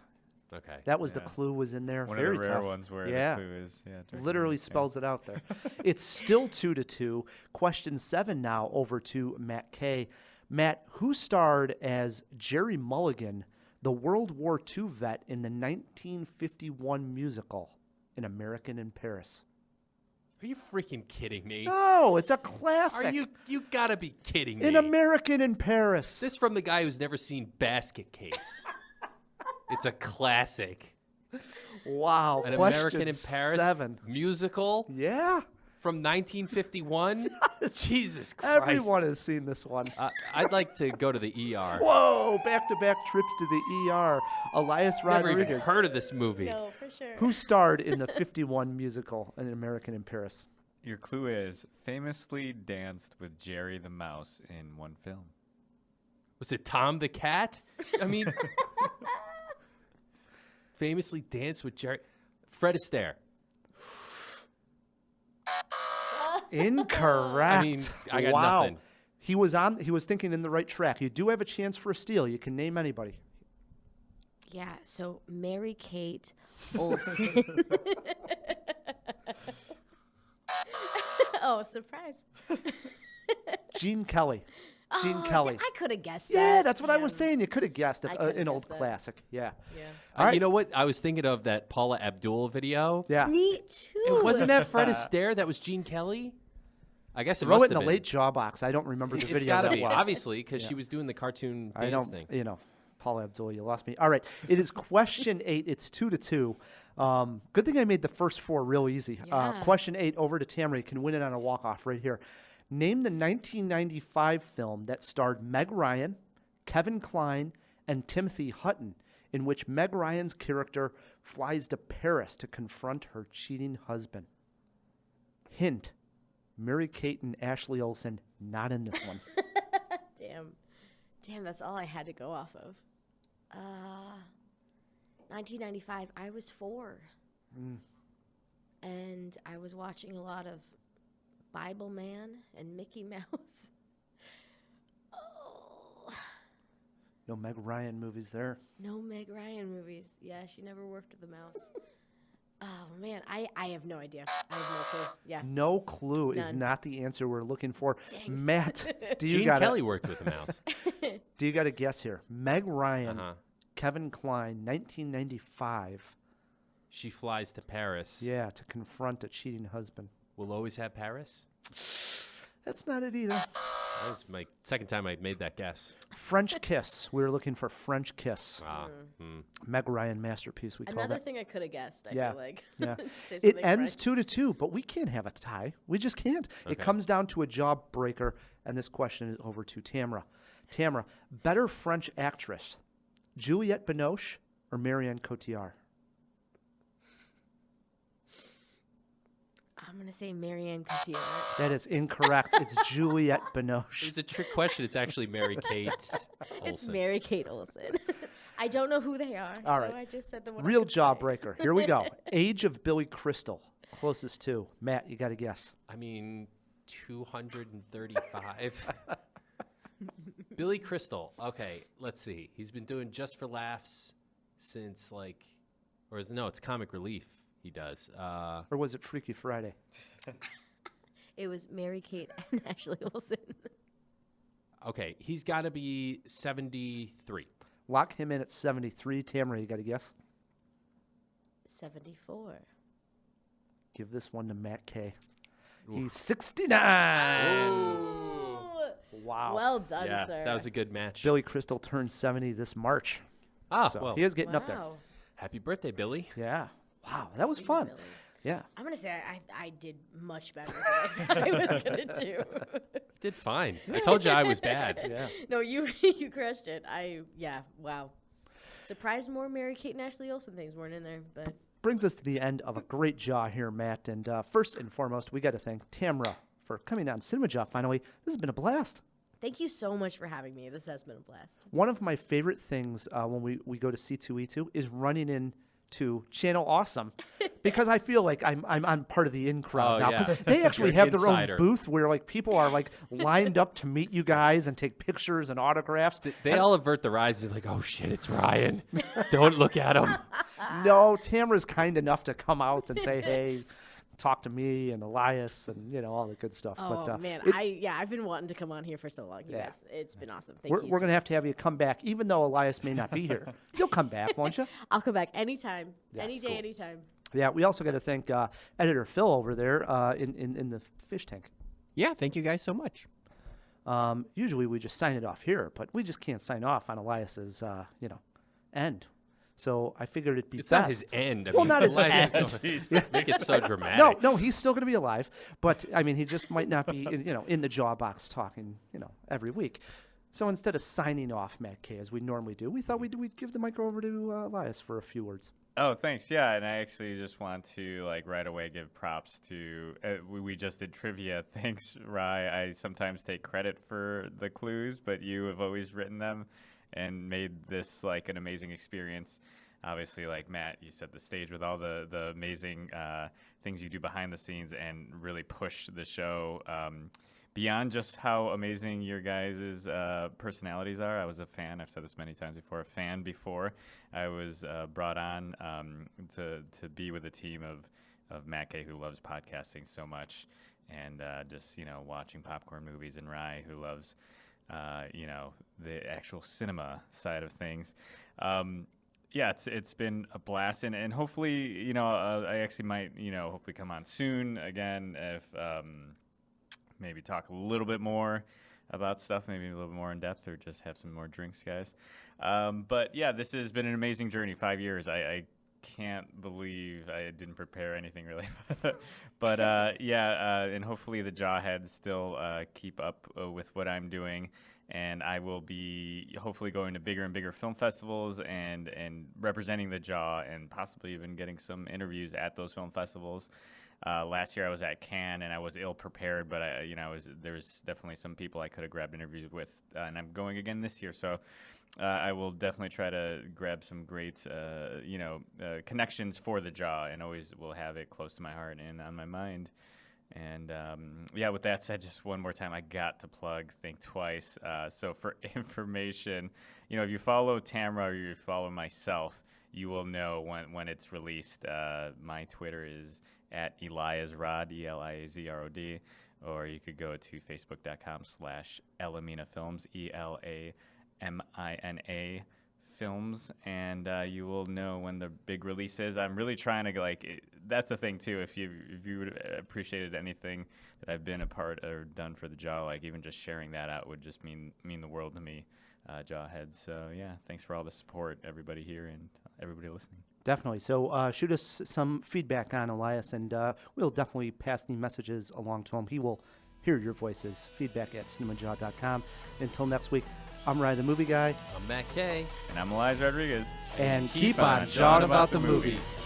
Okay. That was the clue was in there. One Very of the rare tough. ones where Yeah. the clue is. Yeah, during Literally the- spells it out there. It's still 2-2. Question 7 now over to Matt K. Matt, who starred as Jerry Mulligan, the World War II vet in the 1951 musical An American in Paris? Are you freaking kidding me? No, it's a classic. Are you gotta be kidding me? An American in Paris. This from the guy who's never seen Basket Case. It's a classic. Wow. An Question American in Paris 7. musical Yeah. from 1951. Jesus Christ. Everyone has seen this one. I'd like to go to the ER. Whoa, back-to-back trips to the ER. Elias Never even Rodriguez. heard of this movie. No, for sure. Who starred in the 51 musical An American in Paris? Your clue is famously danced with Jerry the Mouse in one film. Was it Tom the Cat? I mean, famously danced with Jerry. Fred Astaire. Incorrect. I mean, I got wow. nothing. He was thinking in the right track. You do have a chance for a steal. You can name anybody. Yeah. So Mary Kate Olsen. Oh, surprise! Gene Kelly. Gene Oh, Kelly. I could have guessed that. Yeah, that's what I was Damn. saying. You could have guessed I could've an old guessed that. classic. Yeah. Yeah. All right. You know what? I was thinking of that Paula Abdul video. Yeah. Me too. It wasn't that Fred Astaire? That was Gene Kelly? I guess it Throw must it in have a been. late jaw box. I don't remember the It's video got to that be, well. obviously, because Yeah. she was doing the cartoon I dance don't, thing. Paul Abdul, you lost me. All right, it is question 8. It's 2-2. Good thing I made the first 4 real easy. Yeah. Question 8 over to Tamara. You can win it on a walk-off right here. Name the 1995 film that starred Meg Ryan, Kevin Kline, and Timothy Hutton, in which Meg Ryan's character flies to Paris to confront her cheating husband. Hint, Mary-Kate and Ashley Olsen, not in this one. Damn, that's all I had to go off of. 1995, I was 4. And I was watching a lot of Bible Man and Mickey Mouse. Oh, No Meg Ryan movies there. no Meg Ryan movies. Yeah, she never worked with a mouse. Oh, man, I have no idea. I have no clue. Yeah. No clue is None. not the answer we're looking for. Dang. Matt, do you Gene got Kelly worked with a mouse. Do you got a guess here? Meg Ryan, Uh-huh. Kevin Kline, 1995. She flies to Paris. Yeah, to confront a cheating husband. We'll always have Paris. That's not it either. That was my second time I made that guess. French Kiss. We were looking for French Kiss. Meg Ryan masterpiece. We call Another that. thing I could have guessed, I Yeah. feel like. Yeah. To say It something ends French. 2-2, but we can't have a tie. We just can't. It Okay. comes down to a job breaker, and this question is over to Tamara. Tamara, better French actress, Juliette Binoche or Marianne Cotillard? I'm going to say Marianne Cotillard. That is incorrect. It's Juliette It Binoche. was a trick question. It's actually Mary Kate Olsen. It's Mary Kate Olsen. I don't know who they are, All so right. I just said the one. Real I could say. jawbreaker. Here we go. Age of Billy Crystal. Closest to. Matt, you got to guess. I mean, 235. Billy Crystal. Okay, let's see. He's been doing Just for Laughs since it's Comic Relief he does. Or was it Freaky Friday? It was Mary Kate and Ashley Olsen. Okay, he's got to be 73. Lock him in at 73. Tamara, you got to guess? 74. Give this one to Matt K. He's 69. Wow. Well done, Yeah, sir. that was a good match. Billy Crystal turns 70 this March. Ah, So well, he is getting up there. Wow. happy birthday, Billy. Yeah. Wow, that was fun. Billy. Yeah. I'm going to say I did much better than I thought I was going to do. Did fine. I told you I was bad. Yeah. No, you crushed it. Wow. Surprised more Mary Kate and Ashley Olsen things weren't in there, but Brings us to the end of a great jaw here, Matt. And first and foremost, we got to thank Tamara for coming on CinemaJaw finally. This has been a blast. thank you so much for having me. This has been a blast. One of my favorite things when we go to C2E2 is running into Channel Awesome because I feel like I'm part of the in crowd Oh, now. yeah. 'Cause they actually You're have their insider. own booth where like people are like lined up to meet you guys and take pictures and autographs. They all avert their eyes. They're like, "Oh shit, it's Ryan! Don't look at him." No, Tamara's kind enough to come out and say, "Hey, talk to me and Elias and all the good stuff." Oh but man, I've been wanting to come on here for so long. You guys, it's been awesome. Thank you. we're so gonna have you come back, even though Elias may not be here. You'll come back, won't you? I'll come back anytime, Yes. any day, Cool. anytime. Yeah. We also got to thank editor Phil over there in the fish tank. Yeah, thank you guys so much. Usually we just sign it off here, but we just can't sign off on Elias's end. So I figured it'd be It's best. not his end. I Well, mean, not his Elias end. is going- Make it so dramatic. No, he's still going to be alive, but I mean, he just might not be, in the jaw box talking, every week. So instead of signing off, Matt K, as we normally do, we thought we'd give the mic over to Elias for a few words. Oh, thanks. Yeah, and I actually just want to right away give props to we just did trivia. Thanks, Rye. I sometimes take credit for the clues, but you have always written them and made this an amazing experience. Obviously, like Matt, you set the stage with all the amazing things you do behind the scenes and really push the show beyond just how amazing your guys' personalities are. I was a fan. I've said this many times before. A fan before I was brought on to be with a team of Matt K, who loves podcasting so much, and just watching popcorn movies, and Rye, who loves the actual cinema side of things. Yeah, it's been a blast, and hopefully, I actually might, hopefully come on soon again if maybe talk a little bit more about stuff, maybe a little bit more in depth, or just have some more drinks, guys. But yeah, this has been an amazing journey. 5 years. I can't believe I didn't prepare anything really. But and hopefully the Jawheads still keep up with what I'm doing. And I will be hopefully going to bigger and bigger film festivals and representing the Jaw, and possibly even getting some interviews at those film festivals. Last year I was at Cannes and I was ill prepared, but there was definitely some people I could have grabbed interviews with, and I'm going again this year. So I will definitely try to grab some great connections for the Jaw, and always will have it close to my heart and on my mind. And with that said, just one more time, I got to plug Think Twice. So for information, if you follow Tamara or you follow myself, you will know when it's released. My Twitter is at Eliaz Rod, ELIAZROD, or you could go to facebook.com/Elamina Films, ELAMINA Films, and you will know when the big release is. I'm really trying to that's a thing too. If you would appreciated anything that I've been a part or done for the Jaw, even just sharing that out would just mean the world to me, Jawheads. So yeah, thanks for all the support, everybody here and everybody listening. Definitely. So shoot us some feedback on Elias, and we'll definitely pass the messages along to him. He will hear your voices. Feedback at cinemajaw.com. Until next week, I'm Ryan the Movie Guy. I'm Matt K. And I'm Eliaz Rodriguez. And keep on jawing about the movies.